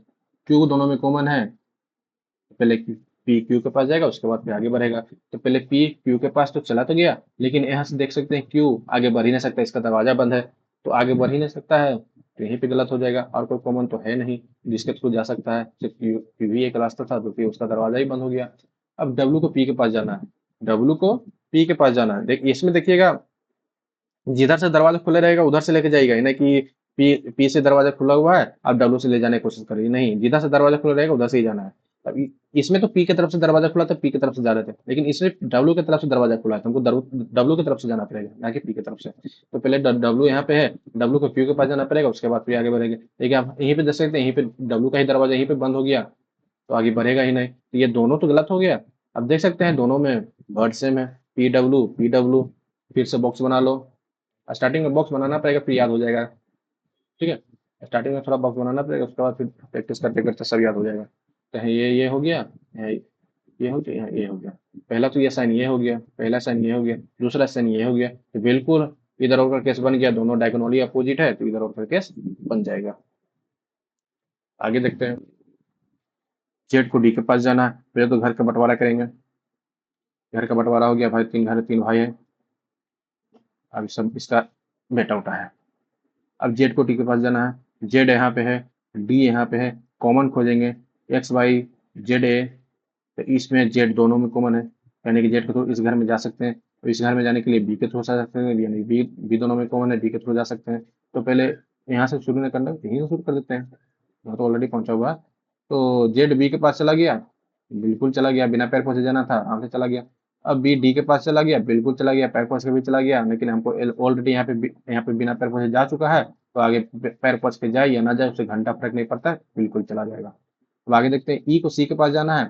क्यू दोनों में कॉमन है, तो पहले पी क्यू के पास जाएगा, उसके बाद फिर आगे बढ़ेगा। तो पहले पी क्यू के पास तो चला तो गया, लेकिन यहाँ से देख सकते हैं क्यू आगे बढ़ ही नहीं सकता, इसका दरवाजा बंद है, तो आगे बढ़ ही नहीं सकता है, तो यहीं पे गलत हो जाएगा। और कोई कॉमन तो है नहीं जिसके थ्रू जा सकता है, सिर्फ क्यू ही एक रास्ता था, तो फिर उसका दरवाजा ही बंद हो गया। अब डब्ल्यू को पी के पास जाना है, डब्ल्यू को पी के पास जाना है। देख इसमें देखिएगा, जिधर से दरवाजा खुले रहेगा उधर से लेके जाएगा, ना कि पी से दरवाजा खुला हुआ है आप डब्ल्यू से ले जाने की कोशिश करिए, नहीं, जिधर से दरवाजा खुला रहेगा उधर से ही जाना है। अब इसमें तो पी की तरफ से दरवाजा खुला था, पी की तरफ से जा रहे थे, लेकिन इसमें डब्ल्यू की तरफ से दरवाजा खुला है, तो हमको डब्ल्यू की तरफ से जाना पड़ेगा, ना कि पी की तरफ से। तो पहले डब्ल्यू यहाँ पे है, डब्ल्यू को क्यू के पास जाना पड़ेगा, उसके बाद फिर आगे बढ़ेगा। देखिए आप यहीं पे देख सकते हैं, यहीं पे डब्ल्यू का ही दरवाजा यहीं पे बंद हो गया, तो आगे बढ़ेगा ही नहीं, तो ये दोनों तो गलत हो गया। अब देख सकते हैं दोनों में वर्ड सेम है, पी डब्ल्यू, फिर से बॉक्स बना लो। स्टार्टिंग में बॉक्स बनाना पड़ेगा, फिर याद हो जाएगा, ठीक है। स्टार्टिंग में थोड़ा बॉक्स बनाना पड़ेगा, उसके बाद फिर प्रैक्टिस करते करते सब याद हो जाएगा। तो ये हो गया, ये हो गया, ये हो गया। पहला तो ये साइन ये हो गया, पहला साइन ये हो गया, दूसरा साइन ये हो गया, तो बिल्कुल इधर और का केस बन गया, दोनों डायगोनली अपोजिट है, तो इधर और का केस बन जाएगा। आगे देखते हैं, जेड को डी के पास जाना है, पहले तो घर का बंटवारा करेंगे। घर का बंटवारा हो गया, भाई 3 घर 3 भाई है, अब सब इसका बेटा उठा है। अब जेड को टी के पास जाना है, जेड यहाँ पे है, डी यहाँ पे है, कॉमन खोजेंगे, एक्स वाई जेड ए, तो इसमें जेड दोनों में कॉमन है, यानी कि जेड के थ्रू इस घर में जा सकते हैं, तो इस घर में जाने के लिए बी के थ्रू जा सकते हैं, यानी बी बी दोनों में कॉमन है, डी के थ्रू जा सकते हैं। तो पहले यहाँ से शुरू नहीं करना, यहीं से शुरू कर देते हैं, यहाँ तो ऑलरेडी पहुंचा हुआ है। तो जेड बी के पास चला गया, बिल्कुल चला गया, बिना पैर पहुंचे जाना था, आराम से चला गया। अब बी डी के पास चला गया, बिल्कुल चला गया, पैर पहुंच के भी चला गया, लेकिन हमको ऑलरेडी यहाँ पे बिना पैर पहुंचे जा चुका है, तो आगे पैर पहुंच के जाए या ना जाए उससे घंटा फर्क नहीं पड़ता है, बिल्कुल चला जाएगा। अब आगे देखते हैं, ई को सी के पास जाना है,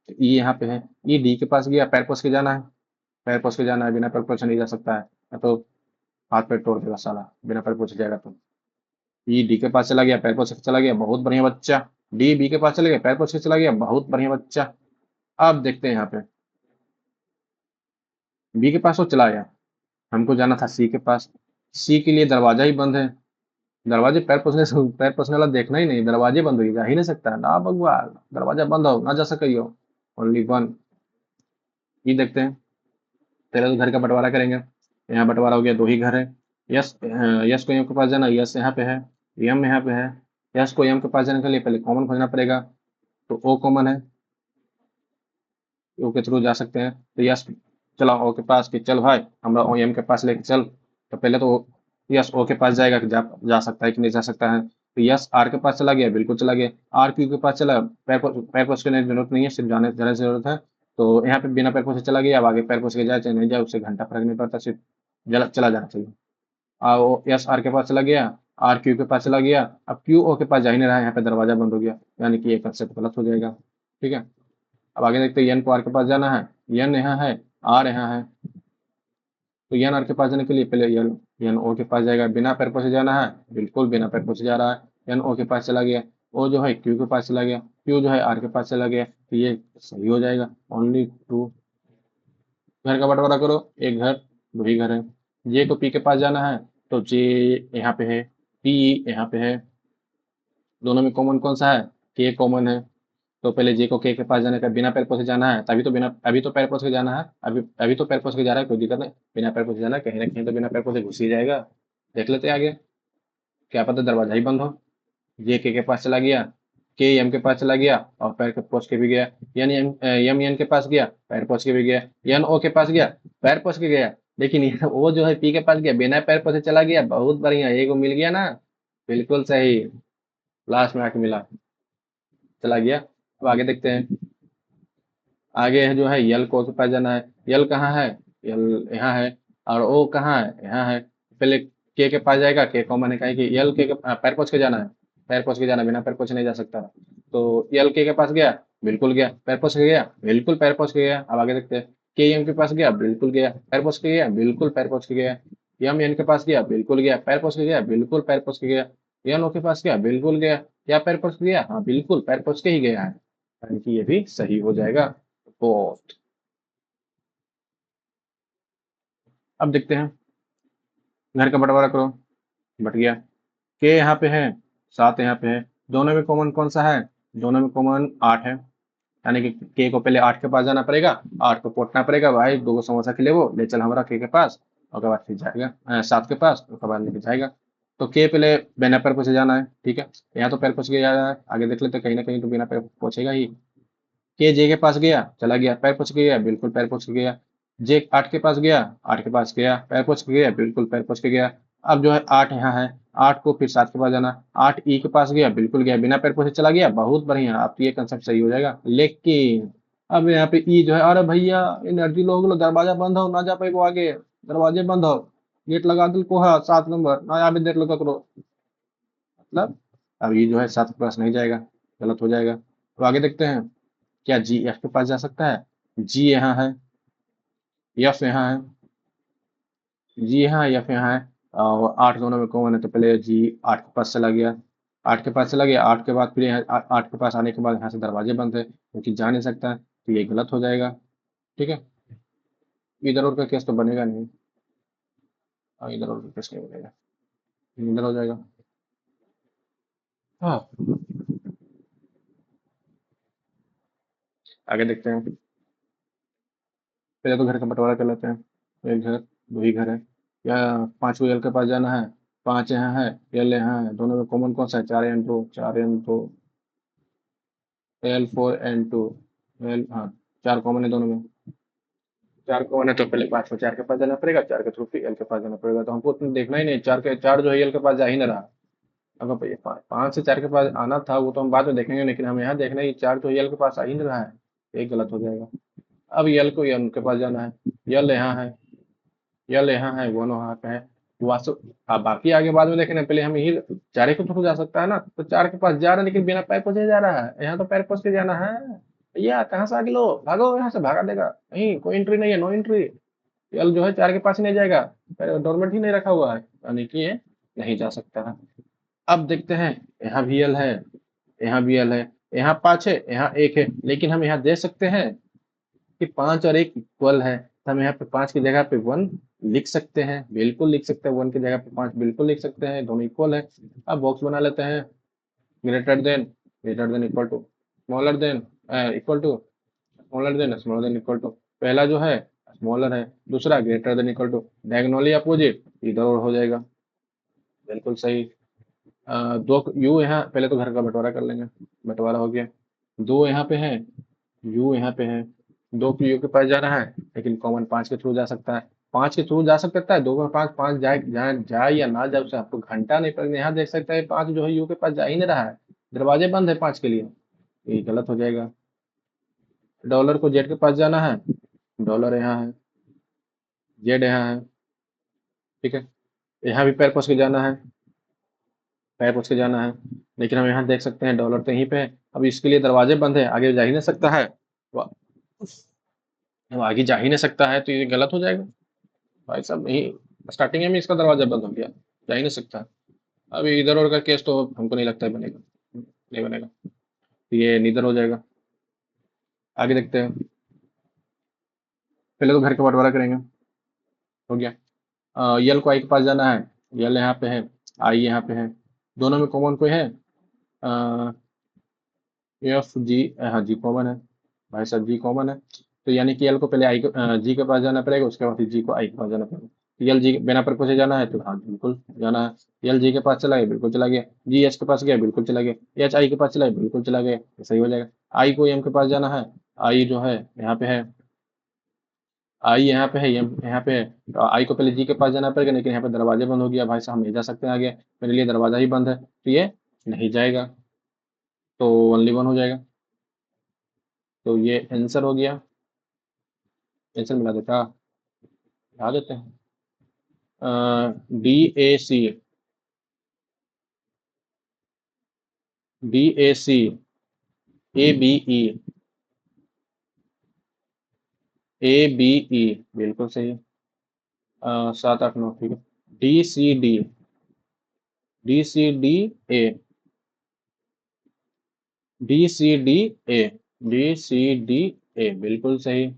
तो ई यहाँ पे है, ई डी के पास गया, पैर पहुंच के जाना है, पैर पहुंच के जाना है, बिना पैर पहुंचे नहीं जा सकता है, या तो हाथ पैर तोड़ देगा साला, बिना पैर पहुंचे जाएगा तो। ई डी के पास चला गया, पैर पहुंच के चला गया, बहुत बढ़िया बच्चा। डी बी के पास चला गया, पैर पहुंच के चला गया, बहुत बढ़िया बच्चा। अब देखते हैं यहाँ पे, बी के पास तो चला गया, हमको जाना था सी के पास, सी के लिए दरवाजा ही बंद है, दरवाजे पैर पोछने वाला देखना ही नहीं, दरवाजे बंद हो जा ही नहीं सकता है ना भगवान, दरवाजा बंद हो ना जा सकियो, ओनली वन। ये देखते हैं, पहले तो घर का बंटवारा करेंगे, यहाँ बंटवारा हो गया, 2 ही घर है। यस यस को एम के पास जाना, यस यहाँ पे है, एम यहाँ पे है। यस को एम के पास जाने के लिए पहले कॉमन खोजना पड़ेगा, तो ओ कॉमन है, ओ के थ्रू जा सकते हैं। तो यस चला ओ के पास कि चल भाई हमरा ओ एम के पास लेके चल, तो पहले तो यस ओ के पास जाएगा कि जा सकता है कि नहीं जा सकता है, तो यस आर के पास चला गया, बिल्कुल चला गया। आर क्यू के पास चला, पैर पोछ के जरूरत नहीं है, सिर्फ जाने की जरूरत है, तो यहाँ पे बिना पैर पोछे चला गया। अब आगे पैर पोछ के जाए चाहे नहीं जाए उससे घंटा फर्क नहीं पड़ता, सिर्फ चला जाना चाहिए। यस आर के पास चला गया, आर क्यू के पास चला गया, अब क्यू ओ के पास जा ही नहीं रहा है, यहाँ पे दरवाजा बंद हो गया, यानी कि ये कंसेप्ट गलत हो जाएगा, ठीक है। अब आगे देखते हैं, एन को आर के पास जाना है, एन यहाँ है, आर यहाँ है, तो एन आर के पास जाने के लिए पहले एन ओ के पास जाएगा, बिना पैर पोछे जाना है, बिल्कुल बिना पैर पोछे जा रहा है, एन ओ के पास चला गया, ओ जो है क्यू के पास चला गया, क्यू जो है आर के पास चला गया, तो ये सही हो जाएगा, ओनली टू घर का बंटवारा करो, एक घर दो ही घर है। जे को पी के पास जाना है तो जे यहाँ पे है, पी यहाँ पे है। दोनों में कॉमन कौन सा है? के कॉमन है। तो पहले जे को के पास जाने का, बिना पैर पोछे जाना है, तभी तो बिना, अभी तो पैर पोछ के जाना है, अभी अभी तो पैर पोछ के जा रहा है, कोई दिक्कत नहीं। बिना पैर पोछे जाना है, कहीं ना कहीं तो बिना पैर पोछे घुस ही जाएगा। देख लेते हैं आगे, क्या पता दरवाजा ही बंद हो। जे के पास चला गया, के एम के पास चला गया और पैर के पोछ के भी गया। एम एन के पास गया, पैर पोछ के भी गया। एन ओ के पास गया, पैर पोछ के गया। लेकिन ये वो जो है पी के पास गया, बिना पैर पोछे चला गया। बहुत बढ़िया, एक मिल गया ना, बिल्कुल सही। लास्ट में आके मिला, चला गया। अब आगे देखते हैं। आगे है जो है यल को के पास जाना है। यल कहाँ है? यल यहाँ है। और ओ कहाँ है? यहाँ है। पहले के पास जाएगा, के कॉमन है, कहीं कि यल पैर पोछ के जाना है। पैर पोछ के जाना, बिना पैर पोछे नहीं जा सकता। तो यल के पास गया, बिल्कुल गया। पैर पोछ के गया, बिल्कुल पैर पोछ के गया। अब आगे देखते हैं। के एम के पास गया, बिल्कुल गया। पैर पोछ के गया, बिल्कुल पैर पोछ के गया। यम एन के पास गया, बिल्कुल गया। पैर पोछ के गया, बिल्कुल पैर पोछ के गया। एन ओ के पास गया, बिल्कुल गया। क्या पैर पोछ के गया? हाँ बिल्कुल पैर पोछ के ही गया है, यानी कि ये भी सही हो जाएगा। पोस्ट। अब देखते हैं, घर का बंटवारा करो, बट गया। के यहाँ पे है, 7 यहाँ पे है। दोनों में कॉमन कौन सा है? दोनों में कॉमन 8 है, यानी कि के को पहले 8 के पास जाना पड़ेगा, 8 को पोटना पड़ेगा। भाई दो को समोसा खिले वो ले चल हमारा के पास, उसके बाद फिर जाएगा 7 के पास, उसके बाद लेके जाएगा। तो के पहले बिना पैर पोछे जाना है, ठीक है। यहाँ तो पैर पोछ के जा रहा है, आगे देख लेते हैं, कहीं ना कहीं तो बिना पैर पोछेगा ही। के जे के पास गया, चला गया, पैर पोछ के गया, बिल्कुल पैर पोछ के गया। जे 8 के पास गया, 8 के पास गया, पैर पोछ के गया, बिल्कुल पैर पोछ के गया। अब जो है 8 यहाँ है, 8 को फिर 7 के पास जाना। 8 ई के पास गया, बिल्कुल गया, बिना पैर पोछे चला गया। बहुत बढ़िया, अब तो ये कंसेप्ट सही हो जाएगा। लेकिन अब यहाँ पे ई जो है, अरे भैया एनर्जी लो हो गलो, दरवाजा बंद हो, ना जा पाएगो आगे, दरवाजे बंद हो, गेट लगा दिल को है 7 नंबर, ना यहाँ पे देख लो करो। मतलब अब ये जो है 7 के पास नहीं जाएगा, गलत हो जाएगा। तो आगे देखते हैं, क्या जी एफ के पास जा सकता है? जी यहाँ है, एफ यहाँ है, जी यहाँ है, एफ यहाँ है। और 8 दोनों में कॉमन है, तो पहले जी 8 के पास चला गया। 8 के पास चला गया, 8 के बाद फिर यहाँ 8 के पास आने के बाद यहाँ से दरवाजे बंद है, क्योंकि जा नहीं सकता है, तो ये गलत हो जाएगा। ठीक है, इधर और का केस तो बनेगा नहीं। हाँ, इधर और का केस नहीं बनेगा, इधर हो जाएगा। हाँ, आगे देखते हैं। पहले तो घर का बंटवारा कर लेते हैं। एक घर दो ही घर है, या 5 को यल के पास जाना है। 5 यहाँ है, यल यहाँ है। दोनों में कॉमन कौन सा है? 4 N to, L4 N2, L, हाँ, 4 कॉमन है दोनों में। 4 कॉमन है, तो पहले 5 को 4 के पास जाना पड़ेगा, 4 के थ्रू फिर एल के पास जाना पड़ेगा। तो हमको उतना देखना ही नहीं, 4 जो है एल के पास जा ही ना रहा। अगर भैया 5 से 4 के पास आना था, वो तो हम बाद में देखेंगे, लेकिन हम यहाँ देखना है 4 जो एल के पास आ ही नहीं रहा है, एक गलत हो जाएगा। अब यल को एल के पास जाना है। यल यहाँ है, यल यहाँ है, वो वहाँ पे है। वास्तव, अब बाकी आगे बाद में देखेंगे, पहले हम यही 4 के थ्रू जा सकता है ना, तो 4 के पास जा रहा है, लेकिन बिना पैर पोछे जा रहा है। यहाँ तो पैर पोछ के जाना है। भैया कहाँ से आगे लो, भागो यहाँ से, भागा देगा नहीं, कोई एंट्री नहीं है, नो एंट्री। यल जो है 4 के पास ही नहीं जाएगा, डोरमेट ही नहीं रखा हुआ है, यानी कि ये नहीं जा सकता है। अब देखते हैं, यहाँ भी यल है, यहाँ भी यल है, यहाँ 5 है, यहाँ 1 है, लेकिन हम यहाँ देख सकते हैं कि 5 और 1 इक्वल है, तो हम यहाँ पे 5 की जगह पे 1 लिख सकते हैं, बिल्कुल लिख सकते हैं। 1 की जगह पे 5 बिल्कुल लिख सकते हैं, दोनों इक्वल है। अब बॉक्स बना लेते हैं। Greater than, greater than, equal to, smaller than, equal to, smaller than, smaller than, equal to. पहला जो है स्मॉलर है, दूसरा greater than, equal to, diagonally opposite, इधर और हो जाएगा, बिल्कुल सही। दो यू यहाँ, पहले तो घर का बंटवारा कर लेंगे, बंटवारा हो गया। 2 यहाँ पे है, यू यहाँ पे है। 2 को यू के पास जाना है, लेकिन कॉमन 5 के थ्रू जा सकता है। 5 के थ्रू जा सकता है, 2 में 5, 5 जाए या ना जाए, उससे आपको घंटा नहीं पड़ेगा। यहाँ देख सकते हैं 5 जो है यू के पास जा ही नहीं रहा है, दरवाजे बंद है 5 के लिए, ये गलत हो जाएगा। डॉलर को जेड के पास जाना है, डॉलर यहाँ है, जेड यहाँ है, ठीक है। यहाँ भी पैर पोछ के जाना है, पैर पोछ के जाना है, लेकिन हम यहाँ देख सकते हैं डॉलर तो यहीं पे है। अब इसके लिए दरवाजे बंद है, आगे जा ही नहीं सकता है, वो वो आगे जा ही नहीं सकता है, तो ये गलत हो जाएगा। भाई साहब, यही स्टार्टिंग में इसका दरवाजा बंद हो गया, जा ही नहीं सकता। अब इधर और का केस तो हमको नहीं लगता है बनेगा, नहीं बनेगा, तो ये नीदर हो जाएगा। आगे देखते हैं। पहले तो घर का बंटवारा करेंगे, हो गया। यल को आई के पास जाना है, यल यहाँ पे है, आई यहाँ पे है, दोनों में कॉमन कोई है, एफ जी, हाँ जी कॉमन है, भाई साहब जी कॉमन है, तो यानी कि यल को पहले जी के पास जाना पड़ेगा, उसके बाद फिर जी को आई के पास जाना पड़ेगा। यल जी बिना पर से जाना है तो हाँ बिल्कुल जाना है, यल जी के पास चला गया बिल्कुल चला गया, जी एच के पास गया बिल्कुल चला गया, एच आई के पास चला गया बिल्कुल चला गया, ये सही हो जाएगा। आई को एम के पास जाना है, आई जो है यहाँ पे है, आई यहाँ पे है, एम यहाँ पे है, तो आई को पहले जी के पास जाना पड़ेगा, लेकिन यहाँ पे दरवाजे बंद हो गया, भाई साहब हम नहीं जा सकते आगे, मेरे लिए दरवाजा ही बंद है, तो ये नहीं जाएगा, तो ओनली वन हो जाएगा, तो ये आंसर हो गया। आंसर मिला देता, मिला देते हैं, D A C, D A C, A B E, A B E, बिल्कुल सही है। 7 8 9 ठीक है, D C D, D C D A, D C D A, D C D A बिल्कुल सही।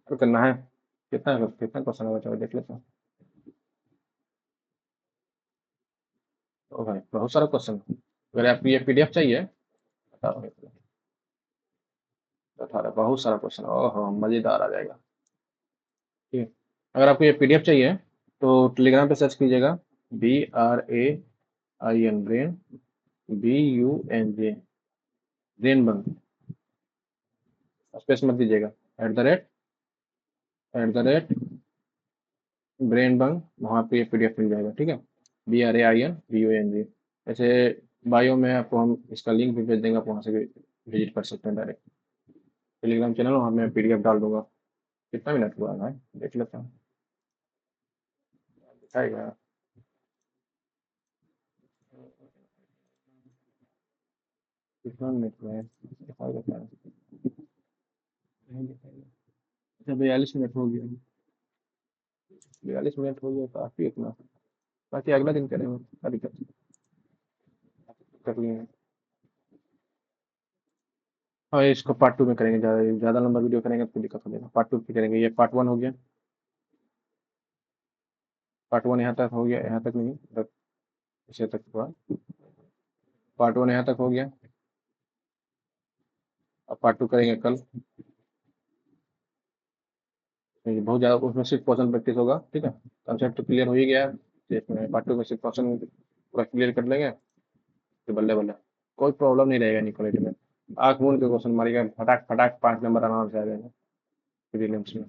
तो करना है, कितना क्वेश्चन होगा, चलो देख लेते हैं। ओ भाई बहुत सारा क्वेश्चन, अगर आपको ये पीडीएफ चाहिए, बताओ, 18 बहुत सारा क्वेश्चन, ओहो मजेदार आ जाएगा। ठीक है, अगर आपको ये पीडीएफ चाहिए तो टेलीग्राम पे सर्च कीजिएगा, BRAIN, ब्रेन, BUNJ, ब्रेन बंग, स्पेस मत दीजिएगा, @ ब्रेन बंग, वहाँ पे ये पीडीएफ मिल जाएगा, ठीक है, BRAIN BUNG। ऐसे बायो में आपको हम इसका लिंक भी भेज देंगे, आप वहाँ से भी विजिट कर सकते हैं डायरेक्ट, टेलीग्राम चैनल वहाँ मैं पीडीएफ डाल दूंगा। कितना मिनट हुआ है भाई, देख लेता हूँ, दिखाएगा, कितना मिनट हुआ है, दिखाएगा क्या, नहीं दिखाएगा। अच्छा 42 मिनट हो गया, 42 मिनट हो गया, काफी इतना, बाकी अगला दिन करेंगे, क्या दिक्कत है, कर लेंगे। और इसको पार्ट 2 में करेंगे, ज़्यादा ज़्यादा लंबा वीडियो करेंगे तो दिक्कत हो जाएगा, पार्ट 2 पे करेंगे, ये पार्ट 1 हो गया, पार्ट 1 यहाँ तक हो गया, यहाँ तक नहीं, तक इसे तक हुआ, पार्ट 1 यहाँ तक हो गया, अब पार्ट 2 करेंगे कल, ये बहुत ज़्यादा, उसमें सिर्फ क्वेश्चन प्रैक्टिस होगा, ठीक है, कंसेप्ट तो क्लियर हो ही गया है, तो इसमें पार्ट 2 में सिर्फ क्वेश्चन पूरा क्लियर कर लेंगे, तो बल्ले बल्ले, कोई प्रॉब्लम नहीं रहेगा निकोलेट में, आँख मूंद के क्वेश्चन मारिएगा, फटाक फटाक 5 नंबर आराम से आ जाएंगे प्रीलिम्स में,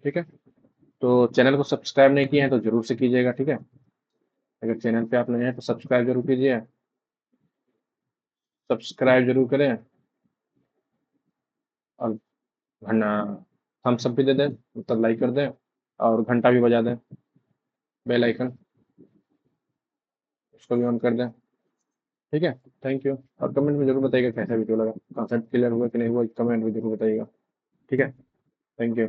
ठीक है। तो चैनल को सब्सक्राइब नहीं किए हैं तो जरूर से कीजिएगा, ठीक है, अगर चैनल पे आप नए हैं तो सब्सक्राइब जरूर कीजिए, सब्सक्राइब जरूर करें, और घंटा थम्स अप भी दे दें, मतलब लाइक कर दें, और घंटा भी बजा दें, बेल आइकन उसको भी ऑन कर दें, ठीक है। थैंक यू, और कमेंट में जरूर बताइएगा कैसा वीडियो लगा, कॉन्सेप्ट क्लियर हुआ कि नहीं हुआ, कमेंट में जरूर बताइएगा, ठीक है। Thank you.